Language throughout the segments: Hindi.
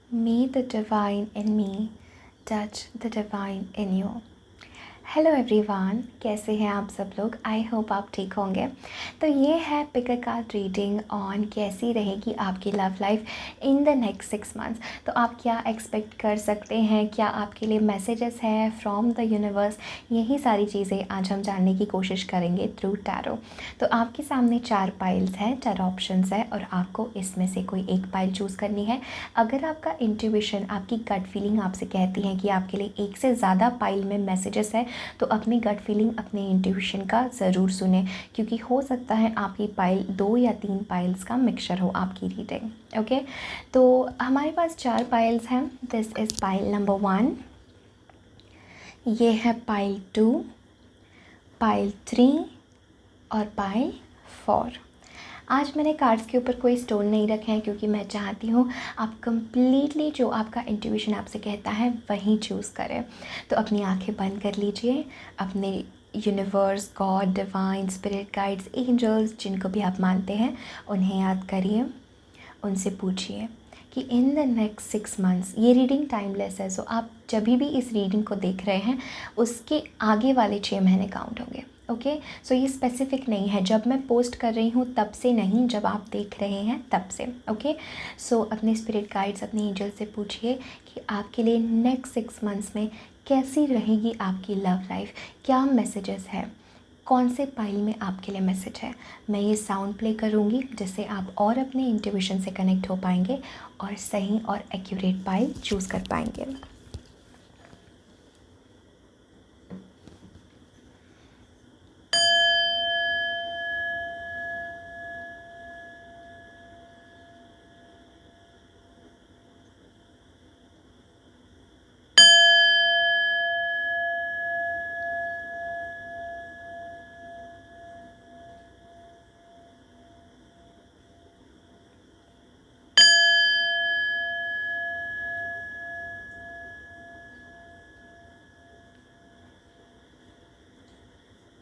May the divine in me touch the divine in you. Hello everyone, कैसे हैं आप सब लोग। आई होप आप ठीक होंगे। तो ये है pick a card reading on कैसी रहेगी आपकी love life in the next 6 months. तो आप क्या एक्सपेक्ट कर सकते हैं, क्या आपके लिए मैसेजेस हैं फ्रॉम द यूनिवर्स, यही सारी चीज़ें आज हम जानने की कोशिश करेंगे थ्रू टैरो। तो आपके सामने 4 पाइल्स हैं, 4 ऑप्शंस है और आपको इसमें से कोई एक पाइल चूज़ करनी है। अगर आपका इंट्यूशन, आपकी गट फीलिंग आपसे कहती है कि आपके लिए एक से ज़्यादा पाइल में मैसेजेस है, तो अपनी गट फीलिंग, अपने इंट्यूशन का ज़रूर सुने, क्योंकि हो सकता है आपकी पाइल 2 या 3 पाइल्स का मिक्सचर हो आपकी रीडिंग। ओके, तो हमारे पास 4 पाइल्स हैं। दिस इज़ पाइल नंबर 1, ये है पाइल 2, पाइल 3 और पाइल 4। आज मैंने कार्ड्स के ऊपर कोई स्टोन नहीं रखे हैं, क्योंकि मैं चाहती हूँ आप कंप्लीटली जो आपका इंट्यूशन आपसे कहता है वही चूज़ करें। तो अपनी आंखें बंद कर लीजिए, अपने universe, God, divine, spirit guides, angels, जिनको भी आप मानते हैं उन्हें याद करिए, उनसे पूछिए कि इन द नेक्स्ट 6 मंथ्स, ये रीडिंग टाइमलेस है, सो आप जब भी इस रीडिंग को देख रहे हैं उसके आगे वाले 6 महीने काउंट होंगे। ओके, सो ये स्पेसिफिक नहीं है, जब मैं पोस्ट कर रही हूँ तब से नहीं, जब आप देख रहे हैं तब से। ओके, सो अपने स्पिरिट गाइड्स, अपने एंजल से पूछिए कि आपके लिए नेक्स्ट 6 मंथ्स में कैसी रहेगी आपकी लव लाइफ, क्या मैसेजेस हैं, कौन से पाइल में आपके लिए मैसेज है। मैं ये साउंड प्ले करूँगी जिससे आप और अपने इंट्यूशन से कनेक्ट हो पाएंगे और सही और एक्यूरेट पाइल चूज़ कर पाएंगे।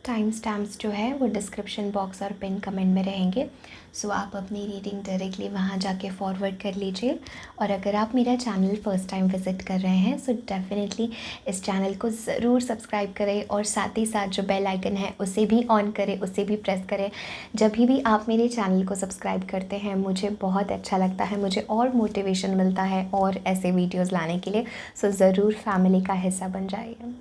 टाइम स्टैम्प्स जो है वो डिस्क्रिप्शन बॉक्स और पिन कमेंट में रहेंगे, सो आप अपनी रीडिंग डायरेक्टली वहाँ जाके फॉरवर्ड कर लीजिए। और अगर आप मेरा चैनल फर्स्ट टाइम विज़िट कर रहे हैं सो डेफिनेटली इस चैनल को ज़रूर सब्सक्राइब करें और साथ ही साथ जो बेल आइकन है उसे भी ऑन करें, उसे भी प्रेस करें। जब भी आप मेरे चैनल को सब्सक्राइब करते हैं मुझे बहुत अच्छा लगता है, मुझे और मोटिवेशन मिलता है और ऐसे वीडियोज़ लाने के लिए। सो ज़रूर फैमिली का हिस्सा बन जाइए।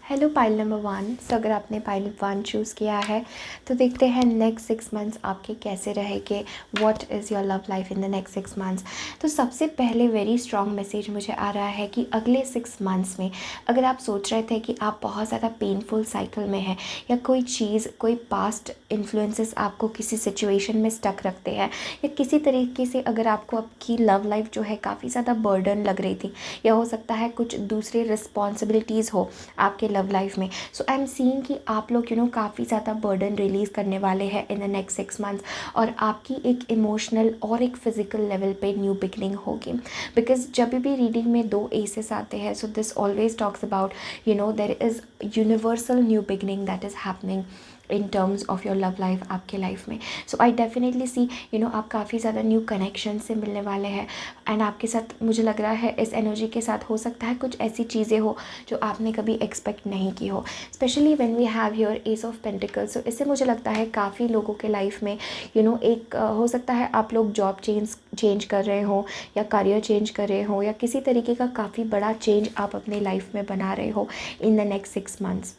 Hello pile number 1। सो अगर आपने पाइल 1 चूज़ किया है तो देखते हैं नेक्स्ट 6 मंथ्स आपके कैसे रहेंगे, what is your love life in the next 6 months. तो सबसे पहले वेरी स्ट्रॉन्ग मैसेज मुझे आ रहा है कि अगले 6 मंथ्स में अगर आप सोच रहे थे कि आप बहुत ज़्यादा पेनफुल साइकिल में हैं, या कोई चीज़, कोई पास्ट इन्फ्लुएंसेस आपको किसी सिचुएशन में स्टक रखते हैं, या किसी तरीके से अगर आपको आपकी लव लाइफ जो है काफ़ी ज़्यादा बर्डन लग रही थी, या हो सकता है कुछ दूसरे रिस्पॉन्सिबिलिटीज़ हो आपके लव लाइफ में। सो आई एम सीइंग कि आप लोग काफ़ी ज़्यादा बर्डन रिलीज़ करने वाले हैं इन द नेक्स्ट 6 मंथ्स, और आपकी एक इमोशनल और एक फिजिकल लेवल पे न्यू बिगनिंग होगी। बिकॉज जब भी रीडिंग में 2 एसेस आते हैं so this always talks about their is universal new beginning that is happening in terms of your love life आपके लाइफ में। सो आई डेफिनेटली सी आप काफ़ी ज़्यादा न्यू कनेक्शन से मिलने वाले हैं, एंड आपके साथ मुझे लग रहा है इस एनर्जी के साथ हो सकता है कुछ ऐसी चीज़ें हो जो आपने कभी एक्सपेक्ट नहीं की हो, specially when we have your ace of pentacles. So इससे मुझे लगता है काफ़ी लोगों के लाइफ में एक हो सकता है आप लोग जॉब चेंज कर रहे हो, या करियर चेंज कर रहे हो, या किसी तरीके का काफ़ी बड़ा चेंज आप अपने लाइफ में बना रहे हो इन द नेक्स्ट 6 मंथ्स।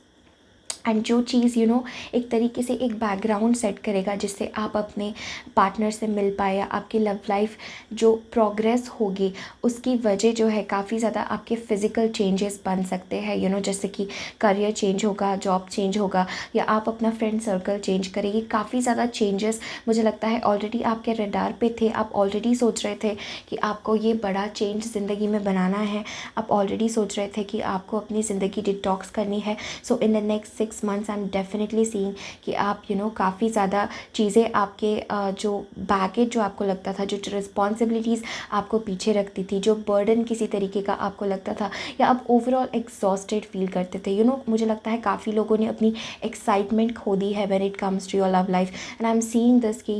एंड जो चीज़ एक तरीके से एक बैकग्राउंड सेट करेगा जिससे आप अपने पार्टनर से मिल पाए, या आपकी लव लाइफ जो प्रोग्रेस होगी उसकी वजह जो है काफ़ी ज़्यादा आपके फिज़िकल चेंजेस बन सकते हैं। जैसे कि करियर चेंज होगा, जॉब चेंज होगा, या आप अपना फ्रेंड सर्कल चेंज करेंगे। काफ़ी ज़्यादा चेंजेस मुझे लगता है ऑलरेडी आपके रडार पे थे, आप ऑलरेडी सोच रहे थे कि आपको ये बड़ा चेंज ज़िंदगी में बनाना है, आप ऑलरेडी सोच रहे थे कि आपको अपनी ज़िंदगी डिटॉक्स करनी है। So in the next 6 months I am definitely seeing कि आप काफ़ी ज़्यादा चीज़ें आपके जो बैगेज जो आपको लगता था, जो रिस्पॉन्सिबिलिटीज़ आपको पीछे रखती थी, जो बर्डन किसी तरीके का आपको लगता था, या आप ओवरऑल एग्जॉस्टेड फील करते थे, मुझे लगता है काफ़ी लोगों ने अपनी एक्साइटमेंट खो दी है when it comes to your love life. And I am seeing this कि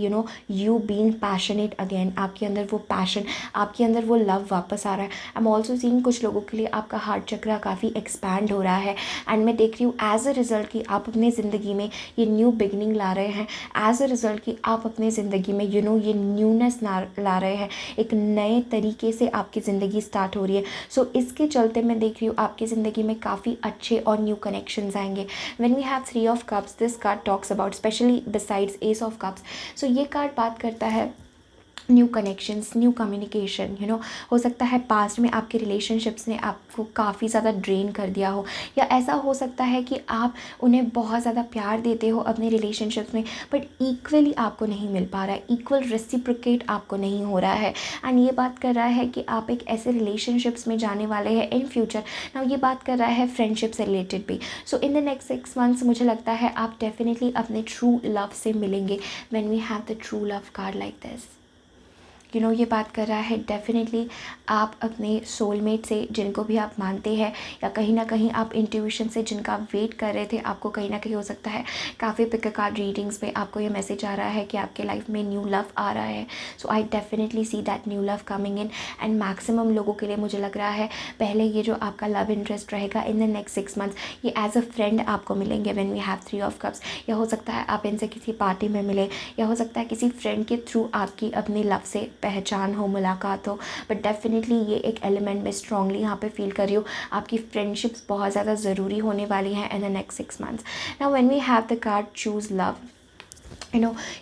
यू बीइंग पैशनेट अगेन, आपके अंदर वो पैशन, आपके अंदर वो लव वापस आ रहा है। आई एम ऑल्सो सीइंग कुछ लोगों के लिए आपका हार्ट चक्रा काफ़ी एक्सपैंड हो रहा है, एंड मैं देख रही हूँ एज अ रिज़ल्ट कि आप अपनी ज़िंदगी में ये न्यू बिगनिंग ला रहे हैं, एज अ रिज़ल्ट कि आप अपनी ज़िंदगी में ये न्यूनेस ला रहे हैं, एक नए तरीके से आपकी ज़िंदगी स्टार्ट हो रही है। सो इसके चलते मैं देख रही हूँ आपकी ज़िंदगी में काफ़ी अच्छे और न्यू कनेक्शंस आएंगे। When we have 3 of cups, this card talks about specially besides ace of cups. So ये कार्ड बात करता है न्यू कनेक्शंस, न्यू कम्युनिकेशन। हो सकता है पास्ट में आपके रिलेशनशिप्स ने आपको काफ़ी ज़्यादा ड्रेन कर दिया हो, या ऐसा हो सकता है कि आप उन्हें बहुत ज़्यादा प्यार देते हो अपने रिलेशनशिप्स में, बट इक्वली आपको नहीं मिल पा रहा है, इक्वल रेसिप्रोकेट आपको नहीं हो रहा है। एंड ये बात कर रहा है कि आप एक ऐसे रिलेशनशिप्स में जाने वाले हैं इन फ्यूचर। नाउ ये बात कर रहा है फ्रेंडशिप से रिलेटेड भी। सो इन द नेक्स्ट 6 मंथ्स मुझे लगता है आप डेफिनेटली अपने ट्रू लव से मिलेंगे when we have the true love card like this. ये बात कर रहा है डेफिनेटली आप अपने सोलमेट से, जिनको भी आप मानते हैं, या कहीं ना कहीं आप इंट्यूशन से जिनका आप वेट कर रहे थे, आपको कहीं ना कहीं हो सकता है काफ़ी पिक कार्ड रीडिंग्स में आपको ये मैसेज आ रहा है कि आपके लाइफ में न्यू लव आ रहा है। So I definitely see that new love coming in, and maximum लोगों के लिए मुझे लग रहा है पहले ये जो आपका लव इंटरेस्ट रहेगा इन द नेक्स्ट 6 मंथ्स, ये एज अ फ्रेंड आपको मिलेंगे when we have 3 of cups. या हो सकता है आप इनसे किसी पार्टी में मिले, या हो सकता है किसी फ्रेंड के थ्रू आपकी अपने लव से पहचान हो, मुलाकात हो, बट डेफिनेटली ये एक एलिमेंट में स्ट्रांगली यहाँ पे फील कर रही हूँ आपकी फ्रेंडशिप्स बहुत ज़्यादा ज़रूरी होने वाली हैं in the next 6 months. Now when we have the card choose love,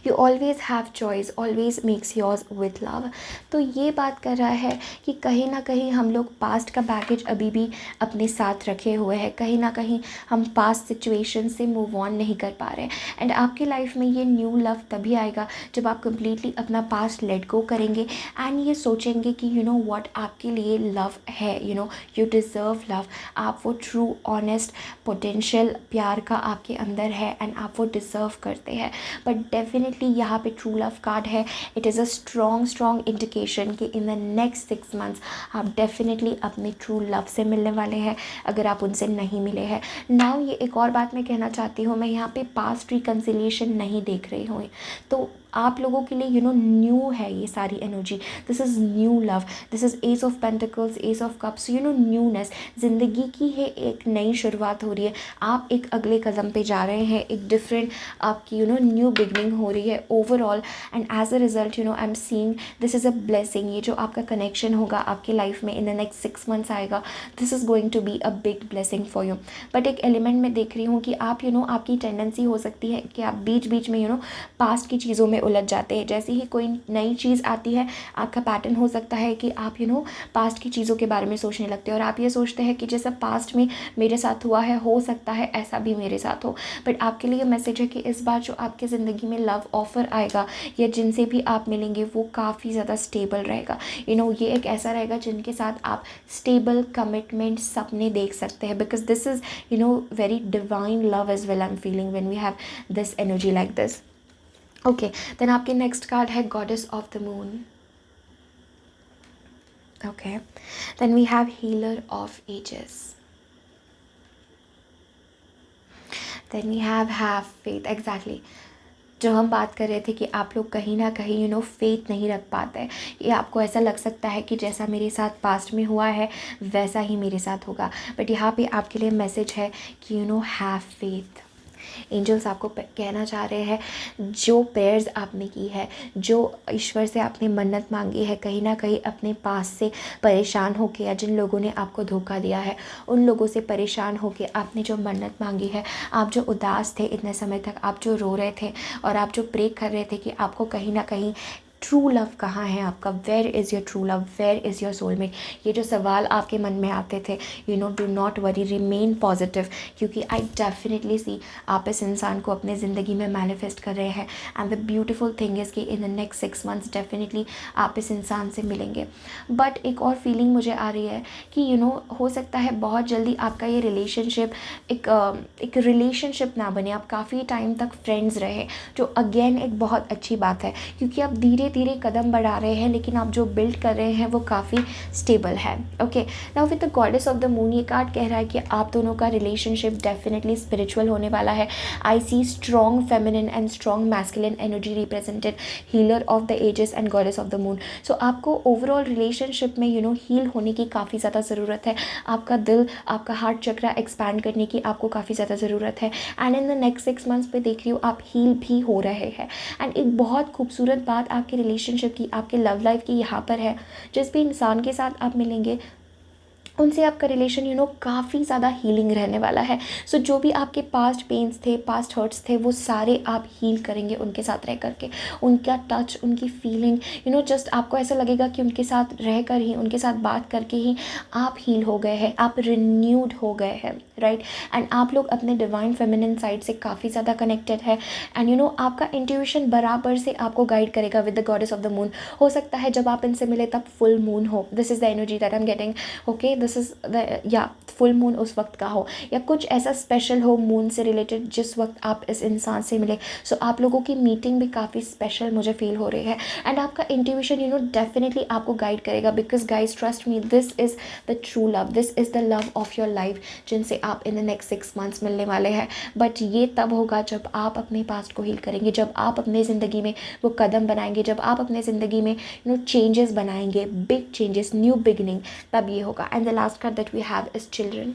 you always have choice, always makes yours with love। तो ये बात कर रहा है कि कहीं ना कहीं हम लोग पास्ट का बैगेज अभी भी अपने साथ रखे हुए हैं, कहीं ना कहीं हम पास्ट सिचुएशन से मूव ऑन नहीं कर पा रहे हैं। एंड आपकी लाइफ में ये न्यू लव तभी आएगा जब आप कम्प्लीटली अपना पास्ट लेट गो करेंगे, एंड ये सोचेंगे कि व्हाट आपके लिए लव है, यू डिज़र्व लव। आप वो ट्रू ऑनेस्ट पोटेंशियल प्यार का आपके अंदर है, एंड आप वो डिज़र्व करते हैं। बट डेफिनेटली यहाँ पे ट्रू लव कार्ड है, it is a strong indication कि इन द नेक्स्ट 6 मंथ्स आप डेफिनेटली अपने ट्रू लव से मिलने वाले हैं, अगर आप उनसे नहीं मिले हैं। नाउ ये एक और बात मैं कहना चाहती हूँ, मैं यहाँ पे पास्ट रिकन्सिलिएशन नहीं देख रही हूँ, तो आप लोगों के लिए न्यू है ये सारी energy, this is new love, this is S of pentacles, S of cups, newness, ज़िंदगी की है एक नई शुरुआत हो रही है, आप एक अगले कदम पे जा रहे हैं, एक डिफरेंट आपकी न्यू बिगनिंग हो रही है overall. And as a result I am seeing this is a blessing. ये जो आपका कनेक्शन होगा आपकी लाइफ में इन द नेक्स्ट 6 मंथ्स आएगा, this is going to be a big blessing for you. But एक एलिमेंट में देख रही हूँ कि आप आपकी टेंडेंसी हो सकती है कि आप बीच बीच में पास्ट की चीज़ों में उलझ जाते हैं। जैसे ही कोई नई चीज़ आती है, आपका पैटर्न हो सकता है कि आप पास्ट की चीज़ों के बारे में सोचने लगते हैं, और आप ये सोचते हैं कि जैसा पास्ट में मेरे साथ हुआ है, हो सकता है ऐसा भी मेरे साथ हो। बट आपके लिए मैसेज है कि इस बार जो आपकी ज़िंदगी में लव ऑफर आएगा, या जिनसे भी आप मिलेंगे, वो काफ़ी ज़्यादा स्टेबल रहेगा। ये एक ऐसा रहेगा जिनके साथ आप स्टेबल कमिटमेंट सपने देख सकते हैं, because this is very divine love as well I am feeling when we have this energy like this. Okay, then आपके नेक्स्ट कार्ड है goddess of the moon. Okay, then we have healer of ages, then we have faith. Exactly जो हम बात कर रहे थे कि आप लोग कहीं ना कहीं फेथ नहीं रख पाते हैं, ये आपको ऐसा लग सकता है कि जैसा मेरे साथ पास्ट में हुआ है वैसा ही मेरे साथ होगा। बट यहाँ पे आपके लिए मैसेज है कि हैव फेथ। एंजल्स आपको कहना चाह रहे हैं, जो प्रेयर्स आपने की है, जो ईश्वर से आपने मन्नत मांगी है, कहीं ना कहीं अपने पास से परेशान होके, या जिन लोगों ने आपको धोखा दिया है उन लोगों से परेशान होके आपने जो मन्नत मांगी है, आप जो उदास थे इतने समय तक, आप जो रो रहे थे और आप जो प्रे कर रहे थे कि आपको कहीं ना कहीं ट्रू लव कहाँ है आपका, where is your true love, where is your soulmate. ये जो सवाल आपके मन में आते थे, do not worry, remain positive, क्योंकि आई डेफिनेटली सी आप इस इंसान को अपने ज़िंदगी में मैनिफेस्ट कर रहे हैं। And the beautiful thing is कि in the next 6 months definitely आप इस इंसान से मिलेंगे। बट एक और फीलिंग मुझे आ रही है कि हो सकता है बहुत जल्दी आपका ये रिलेशनशिप एक रिलेशनशिप ना बने, आप काफ़ी टाइम तक फ्रेंड्स रहे, जो अगेन एक बहुत अच्छी बात है, क्योंकि आप धीरे धीरे कदम बढ़ा रहे हैं, लेकिन आप जो बिल्ड कर रहे हैं वो काफ़ी स्टेबल है। Okay, now with the goddess of the moon, ये कार्ड कह रहा है कि आप दोनों का रिलेशनशिप डेफिनेटली स्पिरिचुअल होने वाला है। I see strong feminine and strong masculine energy represented, healer of the ages and goddess of the moon. So आपको ओवरऑल रिलेशनशिप में हील होने की काफ़ी ज़्यादा ज़रूरत है। आपका दिल, आपका हार्ट चक्रा एक्सपैंड करने की आपको काफ़ी ज़्यादा ज़रूरत है। And in the next 6 months पे देख रही हूँ आप हील भी हो रहे हैं। एंड एक बहुत खूबसूरत बात आपके रिलेशनशिप की, आपके लव लाइफ की यहाँ पर है, जिस भी इंसान के साथ आप मिलेंगे उनसे आपका रिलेशन काफ़ी ज़्यादा हीलिंग रहने वाला है। सो जो भी आपके पास्ट पेन्स थे, पास्ट हर्ट्स थे, वो सारे आप हील करेंगे उनके साथ रह करके। उनका टच, उनकी फीलिंग, जस्ट आपको ऐसा लगेगा कि उनके साथ रह कर ही, उनके साथ बात करके ही आप हील हो गए हैं, आप रिन्यूड हो गए हैं, राइट। एंड आप लोग अपने डिवाइन फेमिनिन साइड से काफ़ी ज़्यादा कनेक्टेड है। एंड आपका इंट्यूशन बराबर से आपको गाइड करेगा with the goddess of the moon. हो सकता है जब आप इनसे मिले तब फुल मून हो, this is the energy that I am getting. Okay, this is the या फुल मून उस वक्त का हो, या कुछ ऐसा स्पेशल हो मून से रिलेटेड जिस वक्त आप इस इंसान से मिले। सो आप लोगों की मीटिंग भी काफ़ी स्पेशल मुझे फील हो रही है। एंड आपका इंट्यूशन डेफिनेटली आपको गाइड करेगा, because guys trust me, this is the true love, this is the love of your life, जिनसे आप इन द नेक्स्ट 6 मंथ्स मिलने वाले हैं। बट ये तब होगा जब आप अपने पास्ट को हील करेंगे, जब आप अपने ज़िंदगी में वो कदम बनाएंगे, जब आप अपने ज़िंदगी में चेंजेस बनाएंगे, बिग चेंजेस, न्यू बिगनिंग, तब ये होगा। And the last card that we have is children.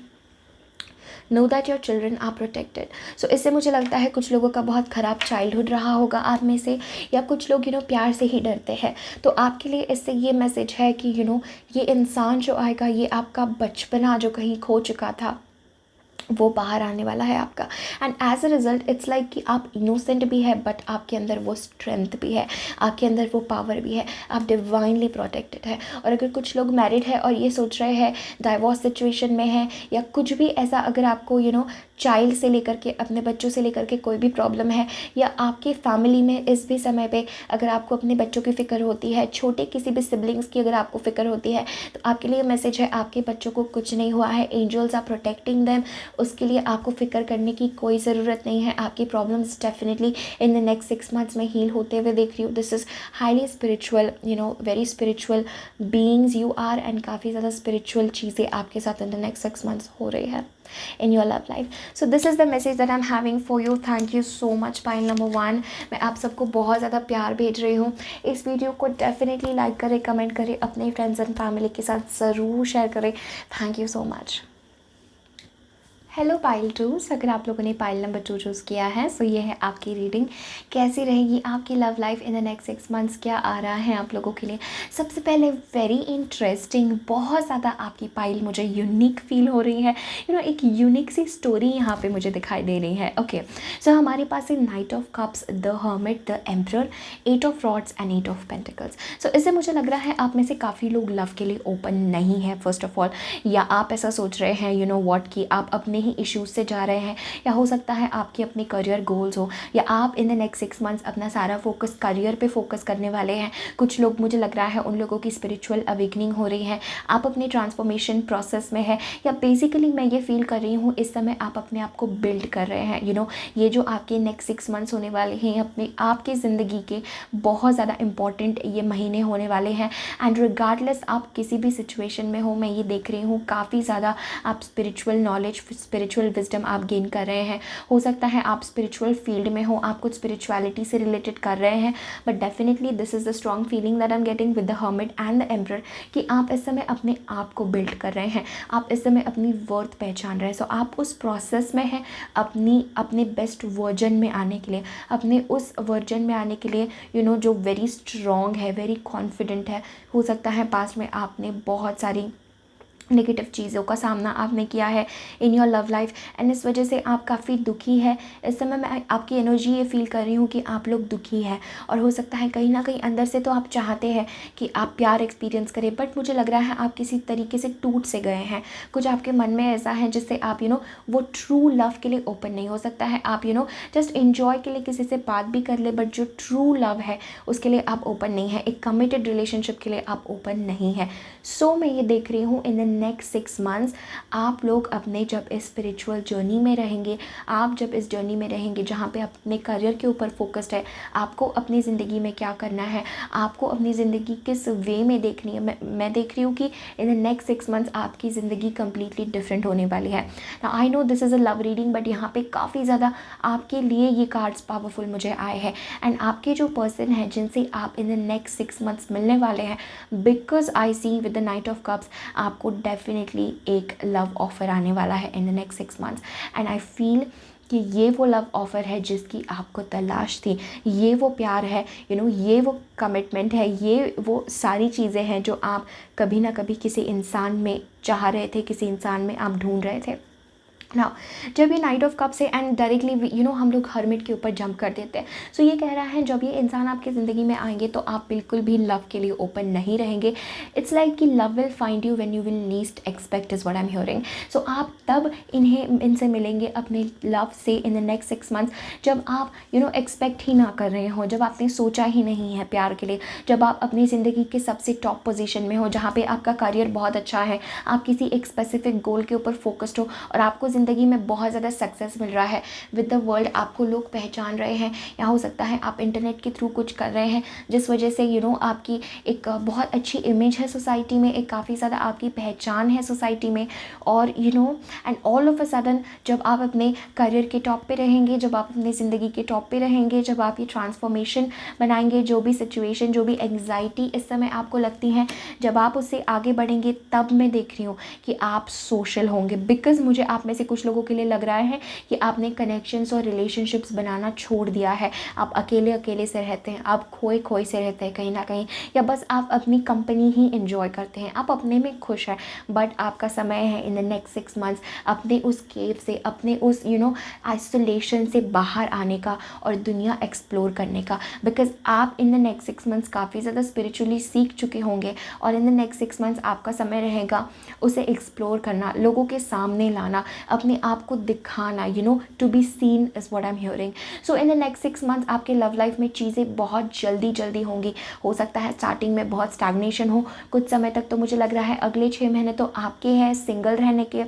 Know that your children are protected. So इससे मुझे लगता है कुछ लोगों का बहुत ख़राब चाइल्डहुड रहा होगा आप में से, या कुछ लोग प्यार से ही डरते हैं। तो आपके लिए इससे ये मैसेज है कि ये इंसान जो आएगा, ये आपका बचपना जो कहीं खो चुका था, वो बाहर आने वाला है आपका। And as a result it's like कि आप इनोसेंट भी है, बट आपके अंदर वो स्ट्रेंथ भी है, आपके अंदर वो पावर भी है, आप डिवाइनली प्रोटेक्टेड है। और अगर कुछ लोग मैरिड है और ये सोच रहे हैं, डाइवोर्स सिचुएशन में है, या कुछ भी ऐसा, अगर आपको चाइल्ड से लेकर के, अपने बच्चों से लेकर के कोई भी प्रॉब्लम है, या आपकी फैमिली में इस भी समय पे अगर आपको अपने बच्चों की फ़िक्र होती है, छोटे किसी भी सिबलिंग्स की अगर आपको फ़िक्र होती है, तो आपके लिए मैसेज है, आपके बच्चों को कुछ नहीं हुआ है, एंजल्स आर प्रोटेक्टिंग देम। उसके लिए आपको फ़िक्र करने की कोई ज़रूरत नहीं है। आपकी problems definitely in the next 6 months में हील होते हुए देख रही हूँ। This is highly spiritual, very spiritual beings you are, and काफ़ी ज़्यादा स्पिरिचुअल चीज़ें आपके साथ इन द नेक्स्ट 6 मंथ्स हो रही है in your love life. So this is the message that I'm having for you. Thank you so much pile number 1. मैं आप सबको बहुत ज़्यादा प्यार भेज रही हूँ। इस वीडियो को डेफिनेटली लाइक करें, कमेंट करें, अपने फ्रेंड्स एंड फैमिली के साथ ज़रूर शेयर करें। Thank you so much. Hello pile 2, अगर आप लोगों ने पाइल नंबर 2 चूज़ किया है, सो ये है आपकी रीडिंग। कैसी रहेगी आपकी love life in the next 6 months, क्या आ रहा है आप लोगों के लिए। सबसे पहले वेरी इंटरेस्टिंग, बहुत ज़्यादा आपकी पाइल मुझे यूनिक फील हो रही है। एक यूनिक सी स्टोरी यहाँ पे मुझे दिखाई दे रही है। ओके, सो हमारे पास है knight of cups, the hermit, the emperor, 8 of rods and 8 of pentacles. So इससे मुझे लग रहा है आप में से काफ़ी लोग लव के लिए ओपन नहीं है फर्स्ट ऑफ ऑल, या आप ऐसा सोच रहे हैं व्हाट कि आप अपने ही इश्यूज से जा रहे हैं, या हो सकता है आपके अपने करियर गोल्स हो, या आप इन द नेक्स्ट 6 मंथ्स अपना सारा फोकस करियर पे फोकस करने वाले हैं। कुछ लोग, मुझे लग रहा है उन लोगों की स्पिरिचुअल अवेकनिंग हो रही है, आप अपने ट्रांसफॉर्मेशन प्रोसेस में है, या बेसिकली मैं ये फील कर रही हूँ इस समय आप अपने आप को बिल्ड कर रहे हैं। ये जो आपके नेक्स्ट 6 मंथ्स होने वाले हैं, अपने आपकी ज़िंदगी के बहुत ज़्यादा इंपॉर्टेंट ये महीने होने वाले हैं। एंड रिगार्डलेस आप किसी भी सिचुएशन में हो, मैं ये देख रही हूँ काफ़ी ज़्यादा आप स्पिरिचुअल नॉलेज, स्पिरिचुअल विजडम आप गेन कर रहे हैं। हो सकता है आप स्पिरिचुअल फील्ड में हो, आप कुछ स्पिरिचुअलिटी से रिलेटेड कर रहे हैं, but definitely this is the strong feeling that I am getting with the hermit and the emperor, कि आप इस समय अपने आप को बिल्ड कर रहे हैं, आप इस समय अपनी वर्थ पहचान रहे हैं। सो आप उस प्रोसेस में हैं अपने बेस्ट वर्जन में आने के लिए, अपने उस वर्जन में आने के लिए जो वेरी स्ट्रॉन्ग है, वेरी कॉन्फिडेंट है। हो सकता है पास्ट में आपने बहुत सारी नेगेटिव चीज़ों का सामना आपने किया है in your love life, and इस वजह से आप काफ़ी दुखी है। इस समय मैं आपकी एनर्जी ये फील कर रही हूँ कि आप लोग दुखी हैं, और हो सकता है कहीं ना कहीं अंदर से तो आप चाहते हैं कि आप प्यार एक्सपीरियंस करें, बट मुझे लग रहा है आप किसी तरीके से टूट से गए हैं। कुछ आपके मन में ऐसा है जिससे आप वो ट्रू लव के लिए ओपन नहीं हो सकता है। आप जस्ट इन्जॉय के लिए किसी से बात भी कर ले, बट जो ट्रू लव है उसके लिए आप ओपन नहीं है, एक कमिटेड रिलेशनशिप के लिए आप ओपन नहीं है। सो मैं ये देख रही हूँ इन द नेक्स्ट 6 मंथ्स आप लोग अपने जब इस स्पिरिचुअल जर्नी में रहेंगे, आप जब इस जर्नी में रहेंगे जहाँ पे अपने करियर के ऊपर फोकस्ड है, आपको अपनी ज़िंदगी में क्या करना है, आपको अपनी ज़िंदगी किस वे में देखनी है। मैं देख रही हूँ कि इन द नेक्स्ट 6 मंथ्स आपकी ज़िंदगी कम्प्लीटली डिफरेंट होने वाली है। Now I know this is a love reading, but यहाँ पे काफ़ी ज़्यादा आपके लिए ये कार्ड्स पावरफुल मुझे आए हैं, एंड आपके जो पर्सन है जिनसे आप इन द नेक्स्ट 6 मंथ्स मिलने वाले हैं, because I see with the knight of cups आपको डेफिनेटली एक लव ऑफर आने वाला है in the next 6 months, and I feel कि ये वो लव ऑफ़र है जिसकी आपको तलाश थी, ये वो प्यार है, ये वो कमिटमेंट है, ये वो सारी चीज़ें हैं जो आप कभी ना कभी किसी इंसान में चाह रहे थे, किसी इंसान में आप ढूंढ रहे थे ना। जब ये नाइट ऑफ कप्स है एंड डायरेक्टली हम लोग हर्मिट के ऊपर जंप कर देते हैं। सो ये कह रहा है जब ये इंसान आपकी ज़िंदगी में आएंगे तो आप बिल्कुल भी लव के लिए ओपन नहीं रहेंगे। इट्स लाइक कि love will find you when you will least expect is what I am hearing. So आप तब इनसे मिलेंगे अपने लव से इन द नेक्स्ट 6 मंथ्स जब आप एक्सपेक्ट ही ना कर रहे हो, जब आपने सोचा ही नहीं है प्यार के लिए, जब आप अपनी ज़िंदगी के सबसे टॉप पोजीशन में हो, जहाँ पे आपका करियर बहुत अच्छा है, आप किसी एक स्पेसिफिक गोल के ऊपर फोकस्ड हो और आपको ज़िंदगी में बहुत ज़्यादा सक्सेस मिल रहा है विद द वर्ल्ड, आपको लोग पहचान रहे हैं, या हो सकता है आप इंटरनेट के थ्रू कुछ कर रहे हैं जिस वजह से आपकी एक बहुत अच्छी इमेज है सोसाइटी में, एक काफ़ी ज़्यादा आपकी पहचान है सोसाइटी में, और and all of a sudden जब आप अपने करियर के टॉप पे रहेंगे, जब आप अपनी ज़िंदगी के टॉप पे रहेंगे, जब आप ये ट्रांसफॉर्मेशन बनाएंगे, जो भी सिचुएशन, जो भी एंग्जाइटी इस समय आपको लगती हैं, जब आप उससे आगे बढ़ेंगे, तब मैं देख रही हूँ कि आप सोशल होंगे। बिकॉज मुझे आप में से कुछ लोगों के लिए लग रहा है कि आपने कनेक्शंस और रिलेशनशिप्स बनाना छोड़ दिया है, आप अकेले अकेले से रहते हैं, आप खोए खोए से रहते हैं कहीं ना कहीं, या बस आप अपनी कंपनी ही इंजॉय करते हैं, आप अपने में खुश हैं। बट आपका समय है इन द नेक्स्ट 6 मंथ्स अपने उस केव से, अपने उस आइसोलेशन से बाहर आने का और दुनिया एक्सप्लोर करने का। बिकॉज आप इन द नेक्स्ट 6 मंथ्स काफ़ी ज़्यादा स्पिरिचुअली सीख चुके होंगे, और इन द नेक्स्ट 6 मंथ्स आपका समय रहेगा उसे एक्सप्लोर करना, लोगों के सामने लाना, अपने आप को दिखाना, to be seen is what I am hearing. So in the next 6 months आपके लव लाइफ में चीज़ें बहुत जल्दी जल्दी होंगी। हो सकता है स्टार्टिंग में बहुत स्टैग्नेशन हो कुछ समय तक, तो मुझे लग रहा है अगले 6 महीने तो आपके हैं सिंगल रहने के,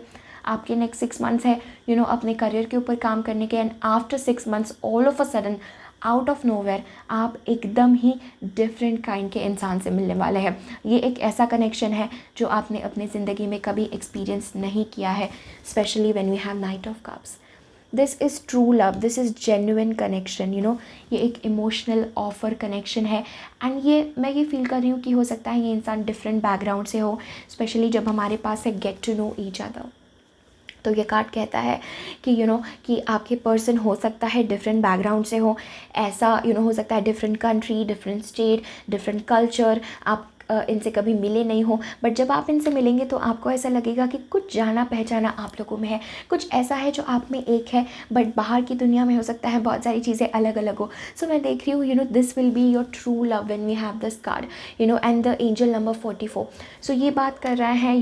आपके नेक्स्ट 6 मंथ्स है अपने करियर के ऊपर काम करने के, and after 6 months all of a sudden out of nowhere आप एकदम ही डिफरेंट काइंड के इंसान से मिलने वाले हैं। ये एक ऐसा कनेक्शन है जो आपने अपनी ज़िंदगी में कभी एक्सपीरियंस नहीं किया है, specially when we have knight of cups. This is true love, this is genuine connection, ये एक इमोशनल ऑफर कनेक्शन है, एंड मैं ये फील कर रही हूँ कि हो सकता है ये इंसान डिफरेंट बैकग्राउंड से हो, स्पेशली जब हमारे पास है get to know each other. तो ये कार्ड कहता है कि कि आपके पर्सन हो सकता है डिफरेंट बैकग्राउंड से हो, ऐसा हो सकता है different country, different state, different culture, आप इनसे कभी मिले नहीं हो, बट जब आप इनसे मिलेंगे तो आपको ऐसा लगेगा कि कुछ जाना पहचाना आप लोगों में है, कुछ ऐसा है जो आप में एक है, बट बाहर की दुनिया में हो सकता है बहुत सारी चीज़ें अलग अलग हो। सो मैं देख रही हूँ this will be your true love when we have this card and the angel number 44। So ये बात कर रहा है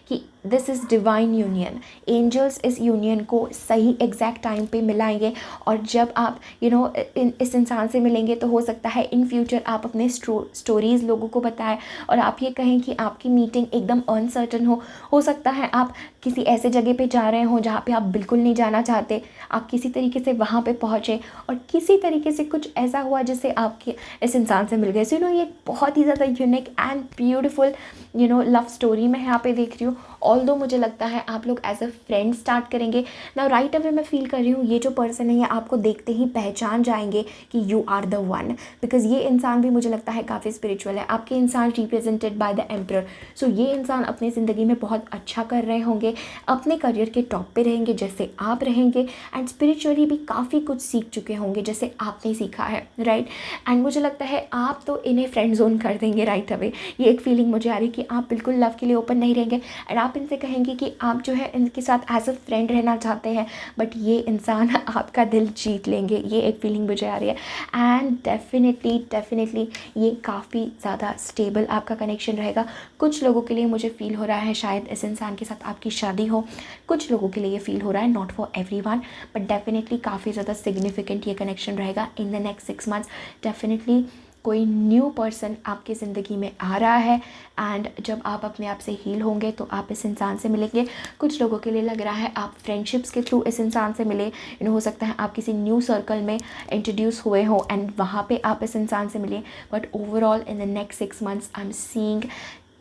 कि this is divine union, angels इस यूनियन को सही एग्जैक्ट टाइम पे मिलाएंगे, और जब आप इस इंसान से मिलेंगे तो हो सकता है इन फ्यूचर आप अपने स्टोरीज़ लोगों को बताएं, और आप ये कहें कि आपकी मीटिंग एकदम अनसर्टन हो सकता है आप किसी ऐसे जगह पे जा रहे हो जहाँ पे आप बिल्कुल नहीं जाना चाहते, आप किसी तरीके से वहाँ पे पहुँचे और किसी तरीके से कुछ ऐसा हुआ जिससे आपके इस इंसान से मिल गए। सो ये बहुत ही ज़्यादा unique and beautiful love story मैं यहाँ पे देख रही हूँ। ऑल्दो मुझे लगता है आप लोग एज अ फ्रेंड स्टार्ट करेंगे ना, राइट अवे मैं फील कर रही हूँ ये जो पर्सन है ये आपको देखते ही पहचान जाएंगे कि you are the one, because ये इंसान भी मुझे लगता है काफ़ी स्पिरिचुअल है, आपके इंसान रिप्रेजेंटेड बाय द एम्परर। सो ये इंसान अपनी ज़िंदगी में बहुत अच्छा कर रहे होंगे, अपने करियर के टॉप पे रहेंगे जैसे आप रहेंगे, एंड स्पिरिचुअली भी काफ़ी कुछ सीख चुके होंगे जैसे आपने सीखा है, राइट। एंड मुझे लगता है आप तो इन्हें फ्रेंड जोन कर देंगे राइट अवे, ये एक फीलिंग मुझे आ रही है कि आप बिल्कुल लव के लिए ओपन नहीं रहेंगे, एंड आप इनसे कहेंगे कि आप जो है इनके साथ एज अ फ्रेंड रहना चाहते हैं, बट ये इंसान आपका दिल जीत लेंगे, ये एक फीलिंग मुझे आ रही है। एंड डेफिनेटली ये काफ़ी ज़्यादा स्टेबल आपका कनेक्शन रहेगा। कुछ लोगों के लिए मुझे फ़ील हो रहा है शायद इस इंसान के साथ आपकी शादी हो, कुछ लोगों के लिए ये फ़ील हो रहा है, not for everyone, but definitely काफ़ी ज़्यादा सिग्निफिकेंट ये कनेक्शन रहेगा in the next 6 months. Definitely कोई न्यू पर्सन आपकी ज़िंदगी में आ रहा है, एंड जब आप अपने आप से हील होंगे तो आप इस इंसान से मिलेंगे। कुछ लोगों के लिए लग रहा है आप फ्रेंडशिप्स के थ्रू इस इंसान से मिले, हो सकता है आप किसी न्यू सर्कल में इंट्रोड्यूस हुए हो एंड वहाँ पे आप इस इंसान से मिले। But overall in the next 6 months I am seeing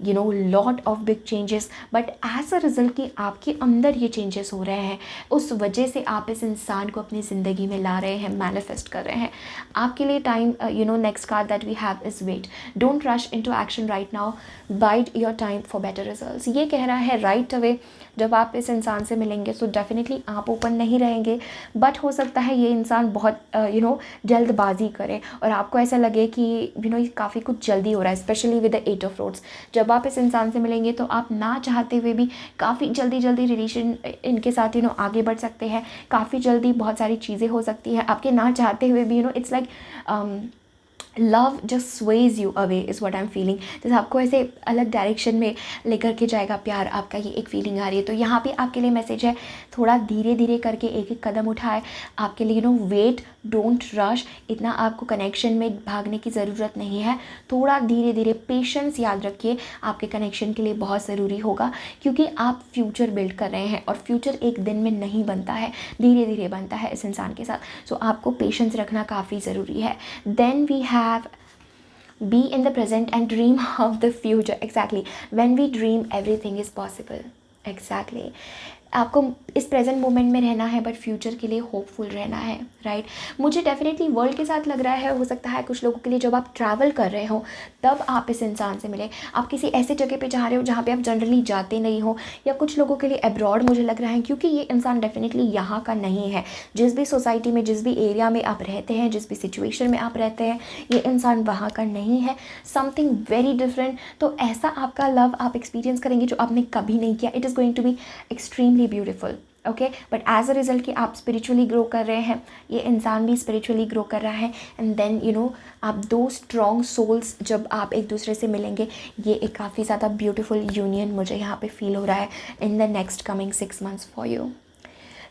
lot of big changes, but as a result कि आपके अंदर ये चेंजेस हो रहे हैं, उस वजह से आप इस इंसान को अपनी ज़िंदगी में ला रहे हैं, मैनिफेस्ट कर रहे हैं। आपके लिए time next card that we have is wait, don't rush into action right now, bide your time for better results. ये कह रहा है राइट अवे जब आप इस इंसान से मिलेंगे तो डेफिनेटली आप ओपन नहीं रहेंगे, बट हो सकता है ये इंसान बहुत जल्दबाजी करे और आपको ऐसा लगे कि काफ़ी कुछ जल्दी हो रहा है, specially with the 8 of rods. जब आप इस इंसान से मिलेंगे तो आप ना चाहते हुए भी काफ़ी जल्दी रिलेशन इनके साथ आगे बढ़ सकते हैं, काफ़ी जल्दी बहुत सारी चीज़ें हो सकती हैं आपके ना चाहते हुए भी। It's like love just Suez you away is what I am feeling. जैसे आपको ऐसे अलग डायरेक्शन में लेकर के जाएगा प्यार आपका, ये एक फीलिंग आ रही है। तो यहाँ पे आपके लिए मैसेज है, थोड़ा धीरे धीरे करके एक एक कदम उठाए आपके लिए। वेट, डोंट रश, इतना आपको कनेक्शन में भागने की ज़रूरत नहीं है। थोड़ा धीरे धीरे, पेशेंस याद रखिए आपके कनेक्शन के लिए बहुत ज़रूरी होगा, क्योंकि आप फ्यूचर बिल्ड कर रहे हैं और फ्यूचर एक दिन में नहीं बनता है, धीरे धीरे बनता है इस इंसान के साथ। सो आपको पेशेंस रखना काफ़ी ज़रूरी है। Then we have be in the present and dream of the future. Exactly, when we dream everything is possible. Exactly, आपको इस प्रेजेंट मोमेंट में रहना है, बट फ्यूचर के लिए होपफुल रहना है, राइट। मुझे डेफिनेटली वर्ल्ड के साथ लग रहा है, हो सकता है कुछ लोगों के लिए जब आप ट्रैवल कर रहे हो तब आप इस इंसान से मिले। आप किसी ऐसे जगह पे जा रहे हो जहाँ पे आप जनरली जाते नहीं हो, या कुछ लोगों के लिए अब्रॉड मुझे लग रहा है, क्योंकि ये इंसान डेफिनेटली यहाँ का नहीं है। जिस भी सोसाइटी में, जिस भी एरिया में आप रहते हैं, जिस भी सिचुएशन में आप रहते हैं, ये इंसान वहाँ का नहीं है, समथिंग वेरी डिफरेंट। तो ऐसा आपका लव आप एक्सपीरियंस करेंगे जो आपने कभी नहीं किया। It is going to be extremely beautiful, okay. But as a result कि आप स्पिरिचुअली ग्रो कर रहे हैं, ये इंसान भी स्पिरिचुअली ग्रो कर रहा है, एंड देन आप दो स्ट्रॉन्ग सोल्स जब आप एक दूसरे से मिलेंगे, ये एक काफ़ी ज़्यादा ब्यूटिफुल यूनियन मुझे यहाँ पे फील हो रहा है in the next coming 6 months for you.